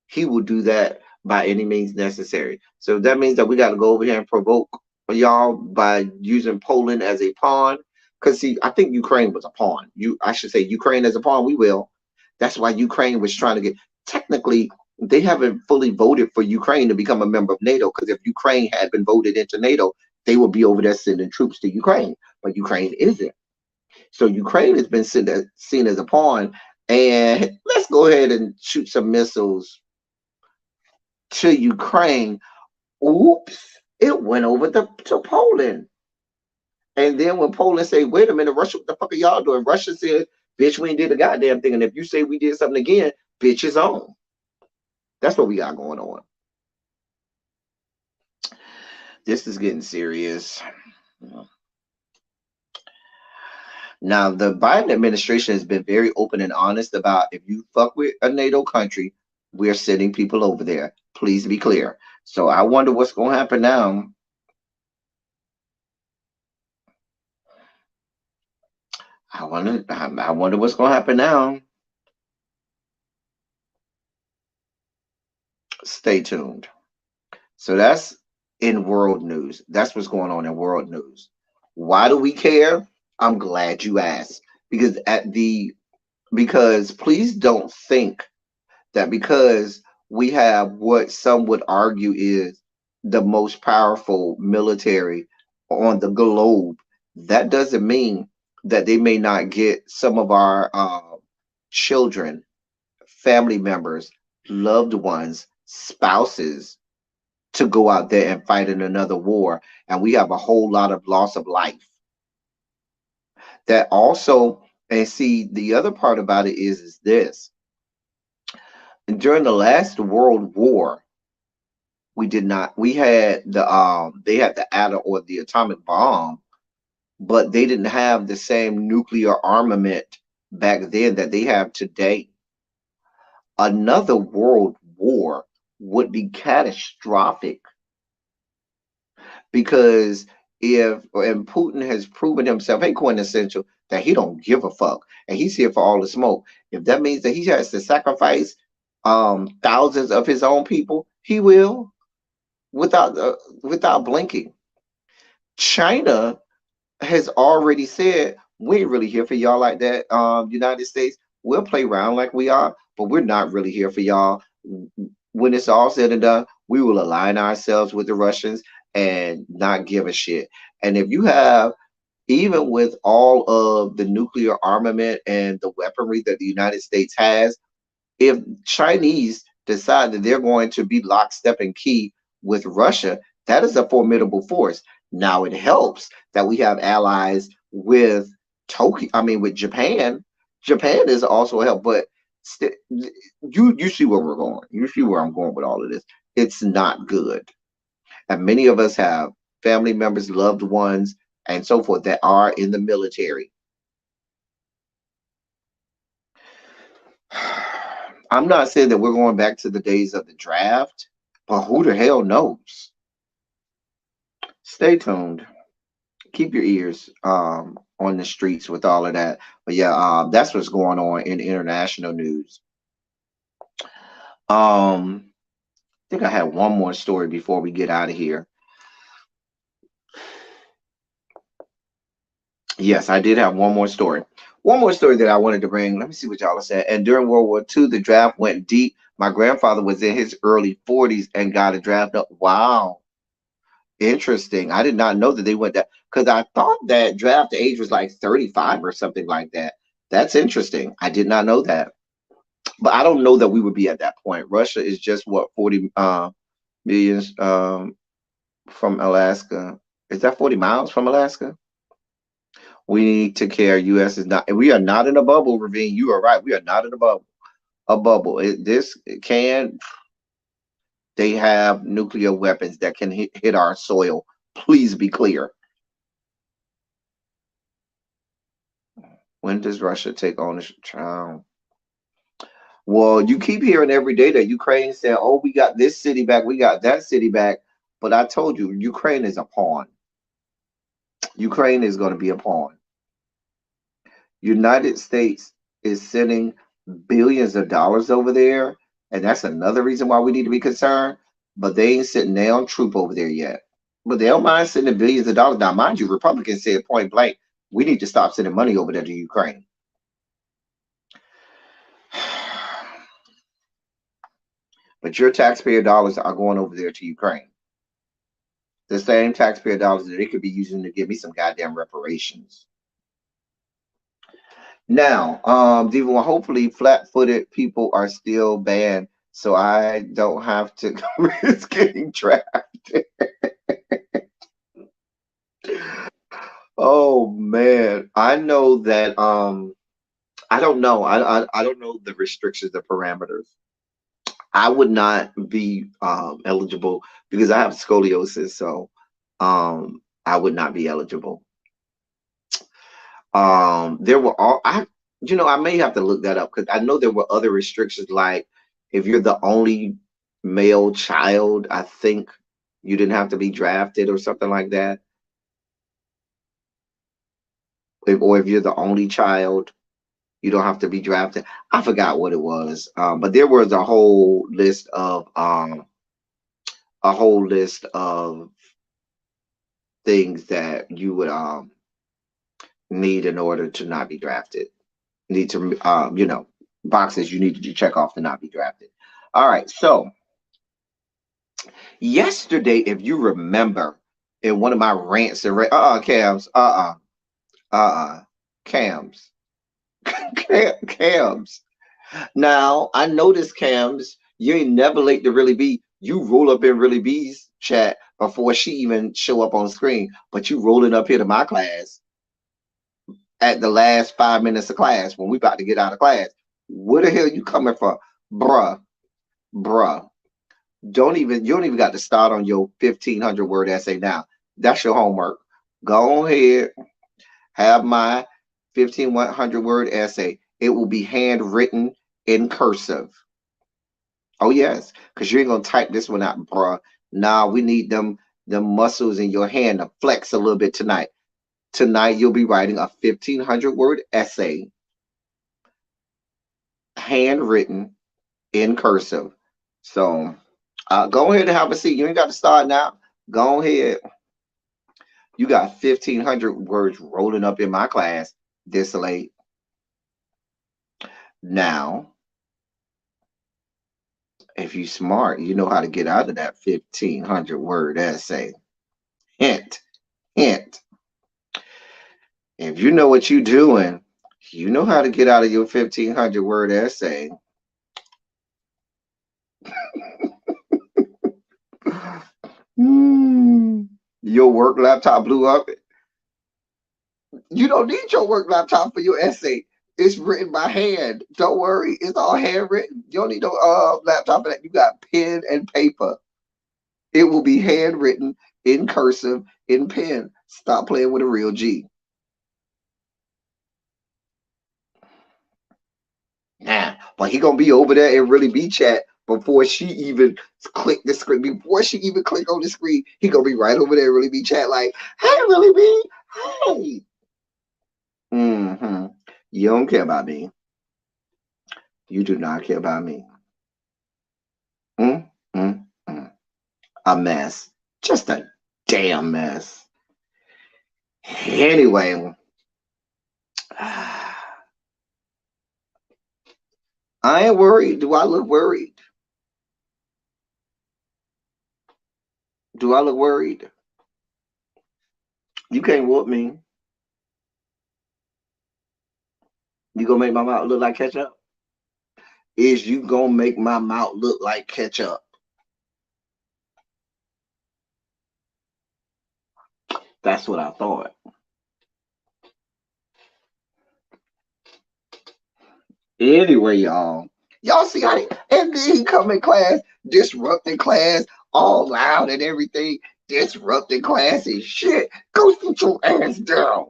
he will do that by any means necessary. So that means that we got to go over here and provoke y'all by using Poland as a pawn. Because see, I think Ukraine was a pawn. I should say Ukraine as a pawn. We will. That's why Ukraine was trying to get. Technically, they haven't fully voted for Ukraine to become a member of NATO. Because if Ukraine had been voted into NATO, they would be over there sending troops to Ukraine. But Ukraine isn't. So Ukraine has been seen as a pawn. And let's go ahead and shoot some missiles to Ukraine. Oops, it went over to Poland. And then when Poland say, wait a minute, Russia, what the fuck are y'all doing? Russia said, bitch, we ain't did a goddamn thing. And if you say we did something again, bitch is on. That's what we got going on. This is getting serious. Now, the Biden administration has been very open and honest about if you fuck with a NATO country, we're sending people over there. Please be clear. So I wonder what's going to happen now. I wonder what's going to happen now. Stay tuned. So that's in world news. That's what's going on in world news. Why do we care? I'm glad you asked. Because please don't think that because we have what some would argue is the most powerful military on the globe, that doesn't mean that they may not get some of our children, family members, loved ones, spouses to go out there and fight in another war. And we have a whole lot of loss of life. That also, and see, the other part about it is this. During the last World War, we had they had the atom or the atomic bomb, but they didn't have the same nuclear armament back then that they have today. Another world war would be catastrophic because and Putin has proven himself, hey, quintessential, that he don't give a fuck and he's here for all the smoke. If that means that he has to sacrifice thousands of his own people, he will without blinking. China has already said we ain't really here for y'all like that. United States, we'll play around like we are, but we're not really here for y'all. When it's all said and done, we will align ourselves with the Russians and not give a shit. And if you have, even with all of the nuclear armament and the weaponry that the United States has, if Chinese decide that they're going to be lockstep and key with Russia, that is a formidable force. Now it helps that we have allies with Tokyo. I mean, with Japan. Japan is also a help, but you see where we're going. You see where I'm going with all of this. It's not good, and many of us have family members, loved ones, and so forth that are in the military. I'm not saying that we're going back to the days of the draft, but who the hell knows? Stay tuned. Keep your ears on the streets with all of that. But yeah, that's what's going on in international news. I think I had one more story before we get out of here. Yes, I did have one more story. One more story that I wanted to bring. Let me see what y'all are saying. And during World War II, the draft went deep. My grandfather was in his early 40s and got a draft up. Wow. Interesting. I did not know that they went that because I thought that draft age was like 35 or something like that. That's interesting. I did not know that. But I don't know that we would be at that point. Russia is just what 40 millions from Alaska. Is that 40 miles from Alaska? We need to care. US is not, we are not in a bubble, Ravine. You are right. We are not in a bubble. A bubble. This can, they have nuclear weapons that can hit our soil. Please be clear. When does Russia take ownership? Well, you keep hearing every day that Ukraine said, oh, we got this city back, we got that city back. But I told you, Ukraine is a pawn. Ukraine is going to be a pawn. United States is sending billions of dollars over there, and that's another reason why we need to be concerned. But they ain't sitting down troop over there yet. But they don't mind sending billions of dollars. Now, mind you, Republicans said point blank, we need to stop sending money over there to Ukraine. But your taxpayer dollars are going over there to Ukraine. The same taxpayer dollars that they could be using to give me some goddamn reparations. Now, Diva, hopefully flat-footed people are still banned, so I don't have to risk getting drafted. Oh man, I know that. I don't know. I don't know the restrictions, the parameters. I would not be eligible because I have scoliosis, so I would not be eligible. There were all I may have to look that up because I know there were other restrictions, like if you're the only male child, I think you didn't have to be drafted or something like that. Or if you're the only child, you don't have to be drafted. I forgot what it was, but there was a whole list of things that you would need in order to not be drafted. Need to boxes you need to check off to not be drafted. All right, so yesterday, if you remember, in one of my rants and cams, cams, cams. Now I noticed cams. You ain't never late to really be. You roll up in really be's chat before she even show up on screen, but you rolling up here to my class at the last 5 minutes of class when we about to get out of class. Where the hell you coming from, bruh? Bruh, you don't even got to start on your 1,500 word essay now. That's your homework. Go ahead, have my 1,500 word essay. It will be handwritten in cursive. Oh yes, because you ain't gonna type this one out, bruh. Nah, we need them muscles in your hand to flex a little bit tonight. Tonight you'll be writing a 1,500 word essay, handwritten in cursive. So go ahead and have a seat. You ain't got to start now. Go ahead. You got 1,500 words rolling up in my class this late. Now, if you smart, you know how to get out of that 1,500 word essay. Hint, hint. If you know what you're doing, you know how to get out of your 1,500 word essay. Your work laptop blew up. You don't need your work laptop for your essay. It's written by hand. Don't worry, it's all handwritten. You don't need no laptop for that. You got pen and paper. It will be handwritten in cursive in pen. Stop playing with a real G. Nah, but he gonna be over there and really be chat before she even click the screen. Before she even click on the screen, he gonna be right over there and really be chat like, "Hey, really be, hey." You don't care about me. You do not care about me. Mm, mm, mm. A mess. Just a damn mess. Anyway, I ain't worried. Do I look worried? Do I look worried? You can't whoop me. You gonna make my mouth look like ketchup? Is you gonna make my mouth look like ketchup? That's what I thought. Anyway, y'all see how and then he come in class, disrupting class, all loud and everything, disrupting class and shit. Go sit your ass down.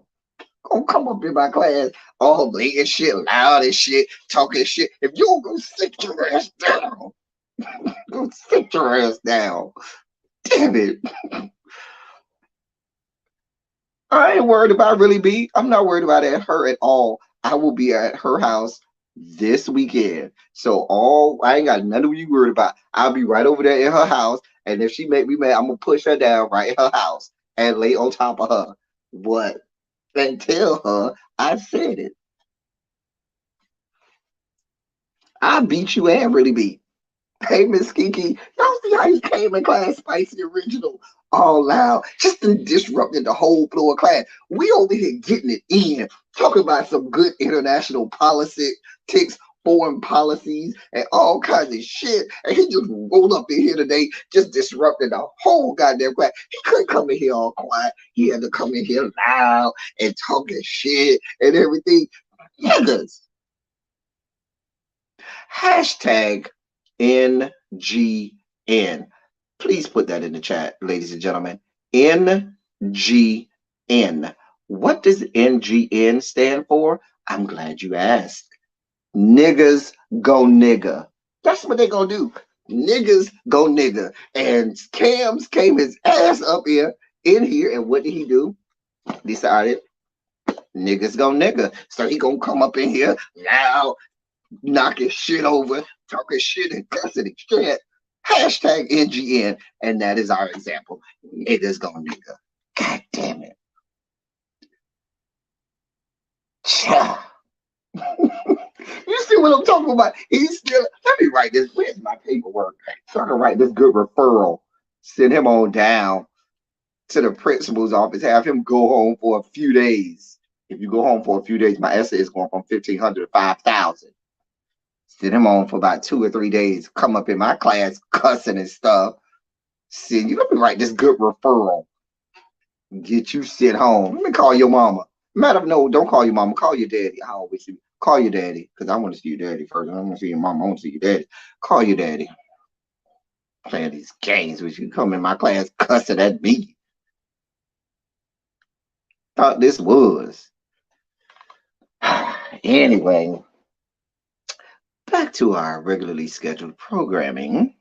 Don't come up in my class all blatant shit, loud and shit, talking shit. If you don't go sit your ass down, go sit your ass down. Damn it. I ain't worried about really B. I'm not worried about her at all. I will be at her house this weekend. So all I ain't got none of you worried about. I'll be right over there in her house. And if she make me mad, I'm gonna push her down right in her house and lay on top of her. What? And tell her I said it. I beat you and really beat. Hey, Miss Kiki, y'all see how he came in class spicy original, all loud, just disrupting the whole floor of class. We over here getting it in, talking about some good international politics, foreign policies, and all kinds of shit. And he just rolled up in here today, just disrupting the whole goddamn class. He couldn't come in here all quiet. He had to come in here loud and talking shit and everything. Niggas. Hashtag NGN. Please put that in the chat, ladies and gentlemen. NGN. What does NGN stand for? I'm glad you asked. Niggas go nigga. That's what they gonna do. Niggas go nigga. And Cams came his ass up here in here, and what did he do? Decided niggas go nigga. So he gonna come up in here loud, knocking shit over, talking shit and cussing and shit. Hashtag NGN, and that is our example. Niggas gonna nigga. God damn it. Cha. You see what I'm talking about? He's still, let me write this. Where's my paperwork? So I can write this good referral. Send him on down to the principal's office. Have him go home for a few days. If you go home for a few days, my essay is going from 1,500 to 5,000. Send him on for about 2 or 3 days. Come up in my class cussing and stuff. Send you. Let me write this good referral. Get you sent home. Let me call your mama. Matter of no, don't call your mama. Call your daddy. I always say, call your daddy because I want to see your daddy first. I don't want to see your mama. I want to see your daddy. Call your daddy. Playing these games with you. Come in my class cussing at me. Thought this was. Anyway, back to our regularly scheduled programming.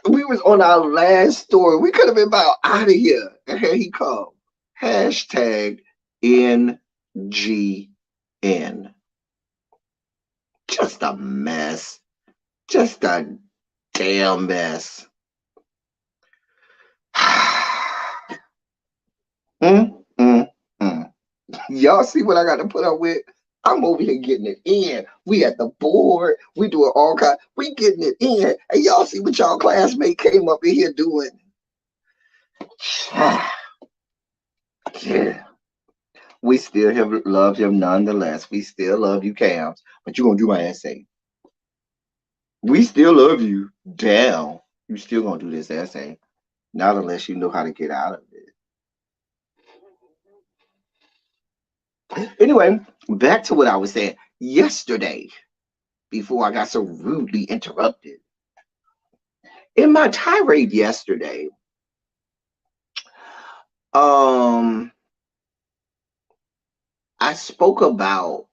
We was on our last story. We could have been about out of here. And here he come. Hashtag NGN. Just a mess. Just a damn mess. Y'all see what I got to put up with? I'm over here getting it in. We at the board. We doing all kinds. We getting it in. And y'all see what y'all classmate came up in here doing. Yeah. We still love him nonetheless. We still love you, Cams. But you're going to do my essay. We still love you. Damn. You still going to do this essay. Not unless you know how to get out of it. Anyway, back to what I was saying yesterday before I got so rudely interrupted. In my tirade yesterday, I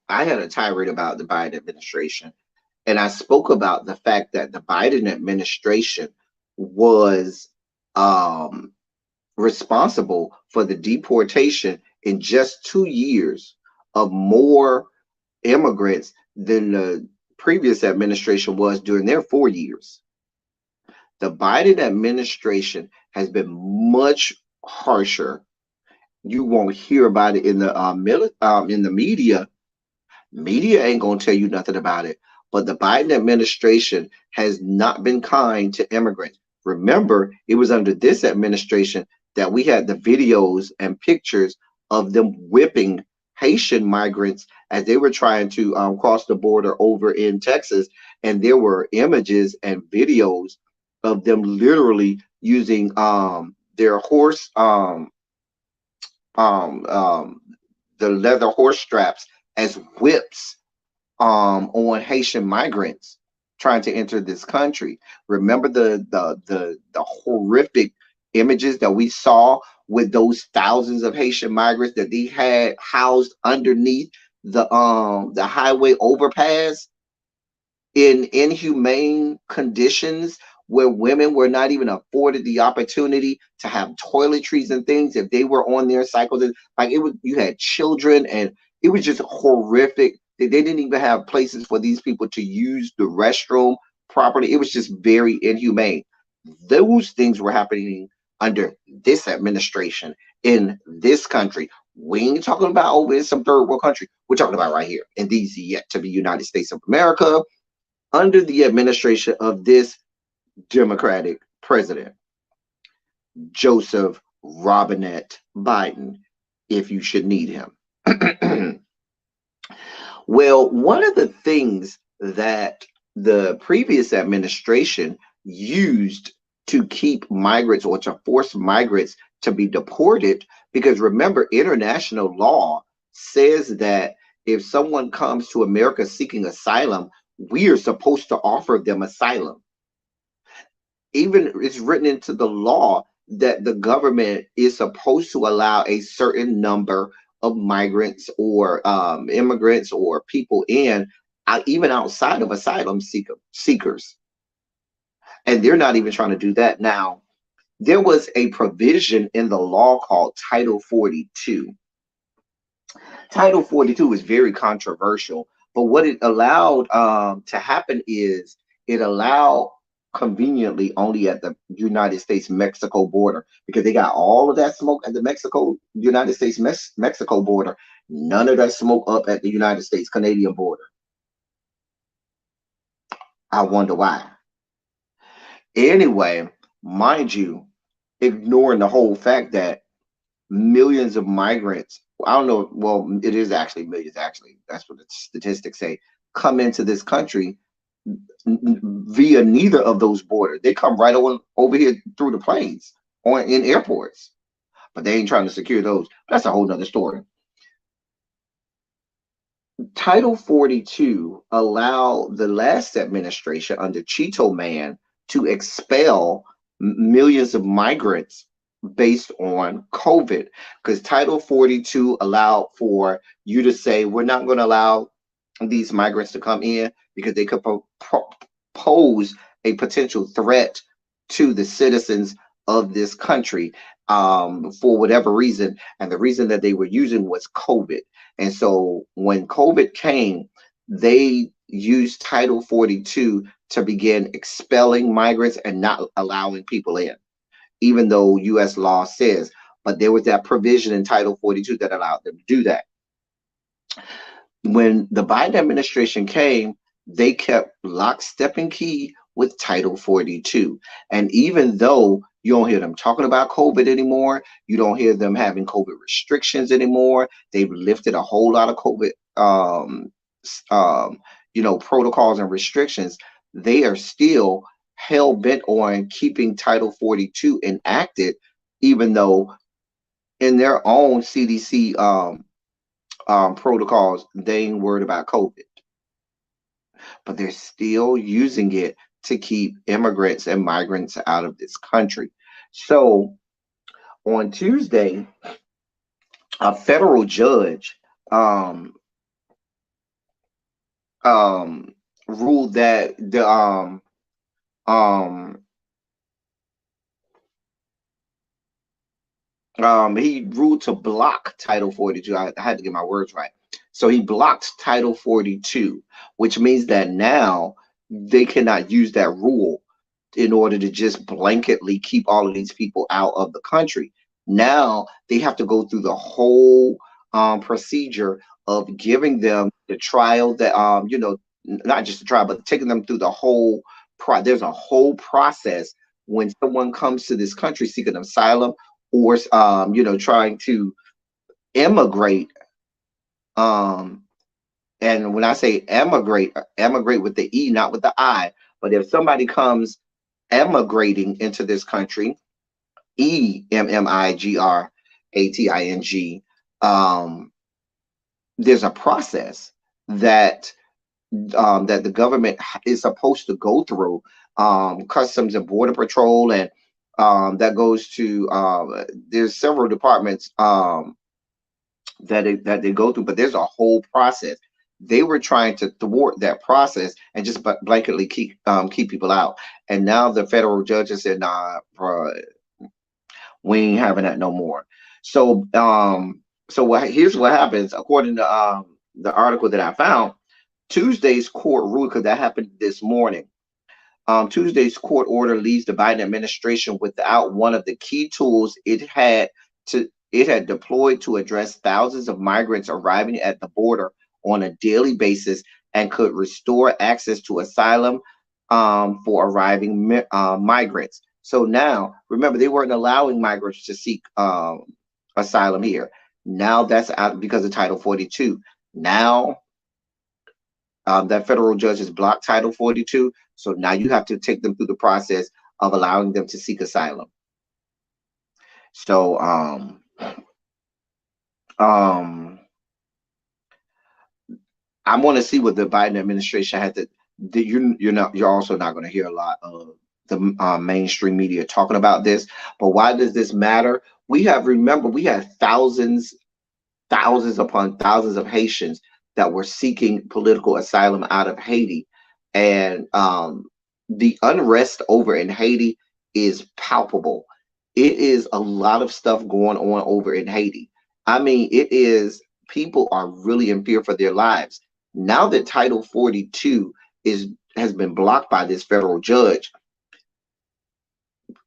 had a tirade about the Biden administration, and I spoke about the fact that the Biden administration was responsible for the deportation in just 2 years of more immigrants than the previous administration was during their 4 years. The Biden administration has been much harsher. You won't hear about it in the media. Media ain't gonna tell you nothing about it. But the Biden administration has not been kind to immigrants. Remember, it was under this administration that we had the videos and pictures of them whipping Haitian migrants as they were trying to cross the border over in Texas. And there were images and videos of them literally using their horse um, um, the leather horse straps as whips on Haitian migrants trying to enter this country. Remember the horrific images that we saw with those thousands of Haitian migrants that they had housed underneath the highway overpass in inhumane conditions where women were not even afforded the opportunity to have toiletries and things if they were on their cycles. Like it was, you had children, and it was just horrific. They didn't even have places for these people to use the restroom properly. It was just very inhumane. Those things were happening under this administration in this country. We ain't talking about over in some third world country. We're talking about right here in these yet to be United States of America under the administration of this Democratic president, Joseph Robinette Biden, if you should need him. Well, one of the things that the previous administration used to keep migrants or to force migrants to be deported, because remember, international law says that if someone comes to America seeking asylum, we are supposed to offer them asylum. Even it's written into the law that the government is supposed to allow a certain number of migrants or immigrants or people in, even outside of asylum seekers. And they're not even trying to do that now. There was a provision in the law called Title 42. Title 42 is very controversial, but what it allowed to happen is it allowed conveniently only at the United States Mexico border, because they got all of that smoke at the United States Mexico border, none of that smoke up at the United States Canadian border. I wonder why. Anyway, mind you, ignoring the whole fact that millions of migrants, I don't know, well, it is actually millions, actually. That's what the statistics say, come into this country via neither of those borders. They come right over here through the planes or in airports, but they ain't trying to secure those. That's a whole nother story. Title 42 allowed the last administration under Cheeto Man to expel millions of migrants based on COVID, because Title 42 allowed for you to say, we're not going to allow these migrants to come in because they could pose a potential threat to the citizens of this country for whatever reason. And the reason that they were using was COVID. And so when COVID came, they used Title 42 to begin expelling migrants and not allowing people in, even though U.S. law says. But there was that provision in Title 42 that allowed them to do that. When the Biden administration came, they kept lock, step, and key with Title 42. And even though you don't hear them talking about COVID anymore, you don't hear them having COVID restrictions anymore, they've lifted a whole lot of COVID protocols and restrictions. They are still hell bent on keeping Title 42 enacted, even though in their own CDC protocols, they ain't worried about COVID. But they're still using it to keep immigrants and migrants out of this country. So on Tuesday, a federal judge ruled that he ruled to block Title 42. I had to get my words right. So he blocked Title 42, which means that now they cannot use that rule in order to just blanketly keep all of these people out of the country. Now they have to go through the whole procedure of giving them the trial that not just the trial, but taking them through the whole there's a whole process when someone comes to this country seeking asylum or trying to immigrate. Um, and when I say emigrate, emigrate with the E, not with the I. But if somebody comes emigrating into this country, EMMIGRATING, there's a process that that the government is supposed to go through, Customs and Border Patrol, and that goes to there's several departments that they go through, but there's a whole process. They were trying to thwart that process and just blanketly keep people out. And now the federal judges said, "Nah, bruh, we ain't having that no more." So here's what happens according to the article that I found. Tuesday's court ruled, because that happened this morning. Tuesday's court order leaves the Biden administration without one of the key tools it had deployed to address thousands of migrants arriving at the border on a daily basis, and could restore access to asylum for arriving migrants. So now, remember, they weren't allowing migrants to seek asylum here. Now that's out because of Title 42. Now that federal judge has blocked Title 42. So now you have to take them through the process of allowing them to seek asylum. So I want to see what the Biden administration had to. You're also not going to hear a lot of the mainstream media talking about this. But why does this matter? We had thousands upon thousands of Haitians that were seeking political asylum out of Haiti, and the unrest over in Haiti is palpable. It is a lot of stuff going on over in Haiti. I mean, people are really in fear for their lives now that Title 42 has been blocked by this federal judge.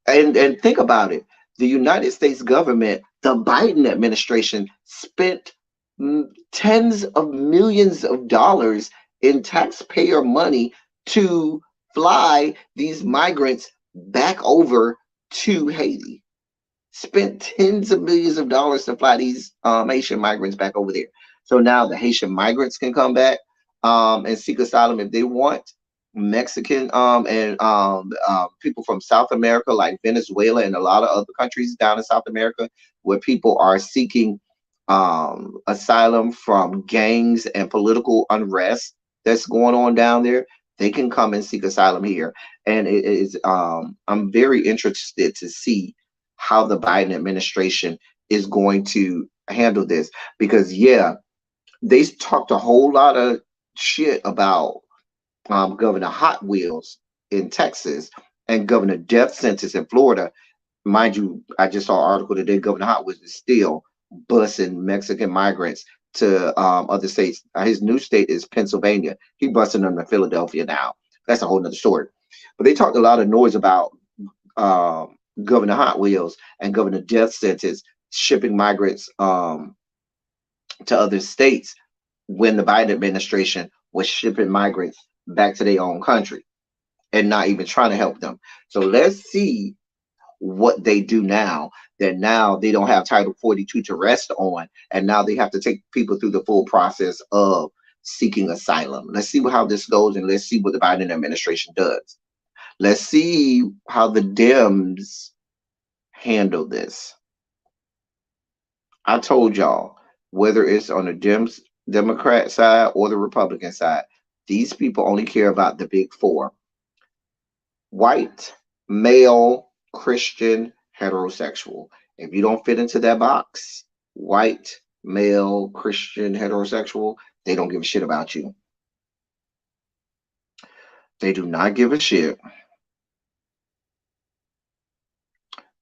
And think about it. The United States government, the Biden administration, spent tens of millions of dollars in taxpayer money to fly these migrants back over to Haiti. Spent tens of millions of dollars to fly these Haitian migrants back over there. So now the Haitian migrants can come back and seek asylum if they want. Mexican and people from South America, like Venezuela and a lot of other countries down in South America, where people are seeking asylum from gangs and political unrest that's going on down there, they can come and seek asylum here. And it is I'm very interested to see how the Biden administration is going to handle this, because they talked a whole lot of shit about Governor Hot Wheels in Texas and Governor Death Sentence in Florida. Mind you, I just saw an article today. Governor Hot Wheels is still busing Mexican migrants to other states. His new state is Pennsylvania. He busing them to Philadelphia now. That's a whole nother story. But they talked a lot of noise about Governor Hot Wheels and Governor Death Sentence shipping migrants to other states when the Biden administration was shipping migrants back to their own country and not even trying to help them. So let's see what they do now that now they don't have Title 42 to rest on, and now they have to take people through the full process of seeking asylum. Let's see how this goes, and let's see what the Biden administration does. Let's see how the Dems handle this. I told y'all, whether it's on the Democrat side or the Republican side, these people only care about the big four: white, male, Christian, heterosexual. If you don't fit into that box, white, male, Christian, heterosexual, they don't give a shit about you. They do not give a shit.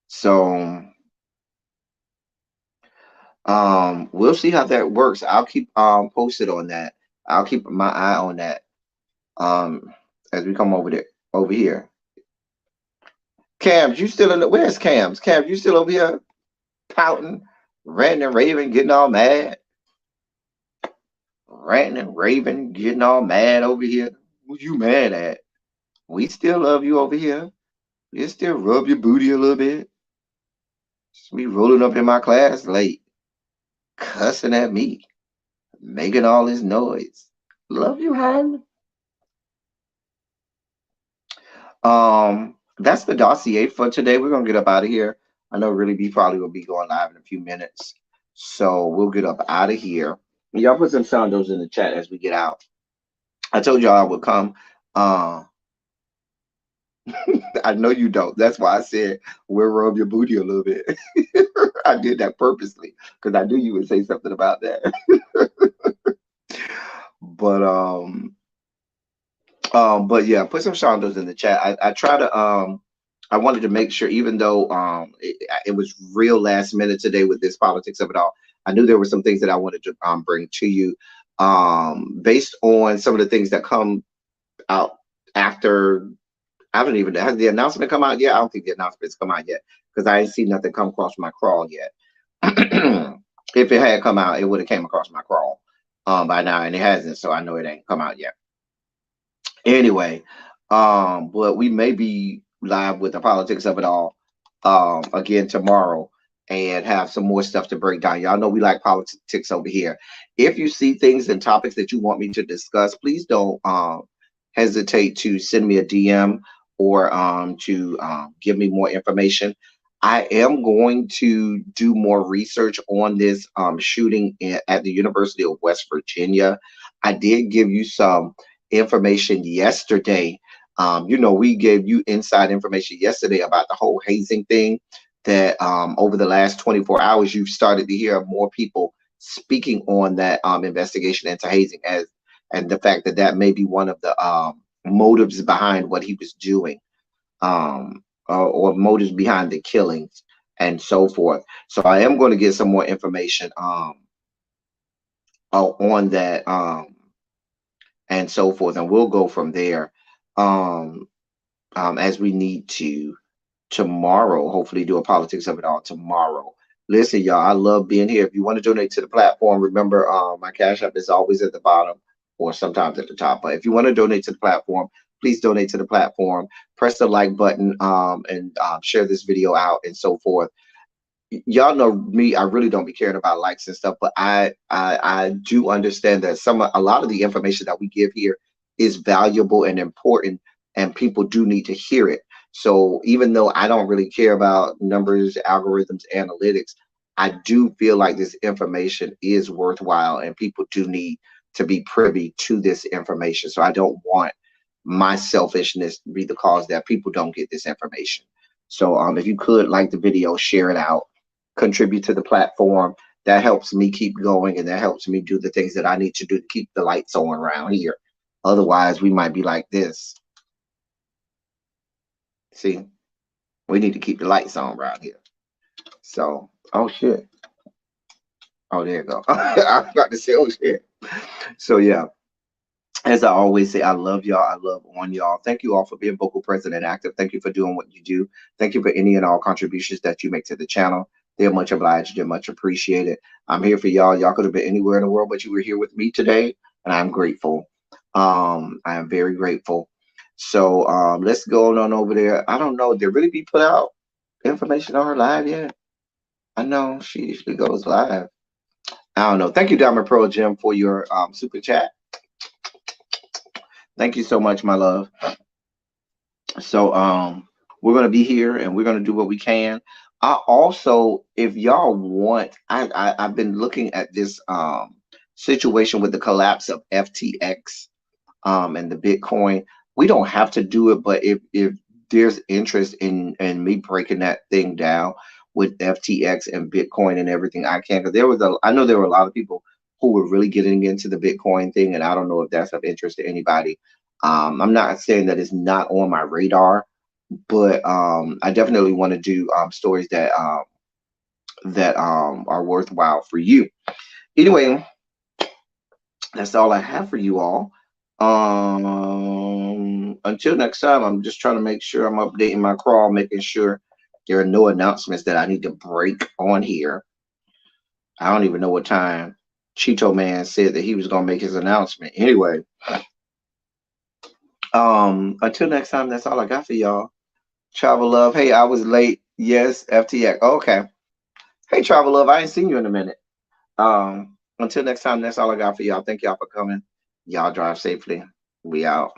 So we'll see how that works. I'll keep posted on that. I'll keep my eye on that as we come over here. Cams, you still in the where's Cams? Cams, you still over here pouting, ranting and raving, getting all mad? ranting and raving, getting all mad over here. What you mad at? We still love you over here. You still rub your booty a little bit. Just me rolling up in my class late, cussing at me, making all this noise. Love you, hon. That's the dossier for today. We're gonna get up out of here. I know really B probably will be going live in a few minutes. So we'll get up out of here. Y'all put some sound those in the chat as we get out. I told y'all I would come. Uh I know you don't. That's why I said we'll rub your booty a little bit. I did that purposely because I knew you would say something about that. But but yeah, put some shondos in the chat. I try to I wanted to make sure, even though it was real last minute today with this politics of it all, I knew there were some things that I wanted to bring to you based on some of the things that come out after. I don't even, has the announcement come out yet? I don't think the announcement's come out yet because I ain't seen nothing come across my crawl yet. If it had come out, it would have came across my crawl by now, and it hasn't, so I know it ain't come out yet. Anyway, but we may be live with the politics of it all again tomorrow and have some more stuff to break down. Y'all know we like politics over here. If you see things and topics that you want me to discuss, please don't hesitate to send me a DM or to give me more information. I am going to do more research on this shooting at the University of West Virginia. I did give you some information yesterday. We gave you inside information yesterday about the whole hazing thing. That over the last 24 hours, you've started to hear more people speaking on that investigation into hazing and the fact that that may be one of the motives behind what he was doing, or motives behind the killings and so forth. So I am going to get some more information on that. And so forth, and we'll go from there as we need to tomorrow. Hopefully, do a politics of it all tomorrow. Listen, y'all, I love being here. If you want to donate to the platform, remember my Cash App is always at the bottom or sometimes at the top. But if you want to donate to the platform, please donate to the platform. Press the like button and share this video out and so forth. Y'all know me, I really don't be caring about likes and stuff, but I do understand that a lot of the information that we give here is valuable and important, and people do need to hear it. So even though I don't really care about numbers, algorithms, analytics, I do feel like this information is worthwhile and people do need to be privy to this information. So I don't want my selfishness to be the cause that people don't get this information. So if you could like the video, share it out, contribute to the platform. That helps me keep going, and that helps me do the things that I need to do to keep the lights on around here. Otherwise, we might be like this. See, we need to keep the lights on around here. So, oh shit. Oh, there you go. I was about to say, oh shit. So yeah. As I always say, I love y'all. I love on y'all. Thank you all for being vocal, present, and active. Thank you for doing what you do. Thank you for any and all contributions that you make to the channel. They're much obliged. They're much appreciated. I'm here for y'all. Y'all could have been anywhere in the world, but you were here with me today, and I'm grateful. I am very grateful. So let's go on over there. I don't know. Did really be put out information on her live yet? I know she usually goes live. I don't know. Thank you, Diamond Pearl Jim, for your super chat. Thank you so much, my love. So we're gonna be here and we're gonna do what we can. I also, if y'all want, I've been looking at this situation with the collapse of FTX and the Bitcoin. We don't have to do it, but if there's interest in me breaking that thing down with FTX and Bitcoin and everything, I can. Because I know there were a lot of people who were really getting into the Bitcoin thing, and I don't know if that's of interest to anybody. I'm not saying that it's not on my radar, but I definitely want to do stories that are worthwhile for you. Anyway, that's all I have for you all. Until next time, I'm just trying to make sure I'm updating my crawl, making sure there are no announcements that I need to break on here. I don't even know what time Cheeto Man said that he was gonna make his announcement. Anyway, until next time, that's all I got for y'all. Travel Love. Hey, I was late. Yes, FTX. Okay. Hey, Travel Love. I ain't seen you in a minute. Until next time, that's all I got for y'all. Thank y'all for coming. Y'all drive safely. We out.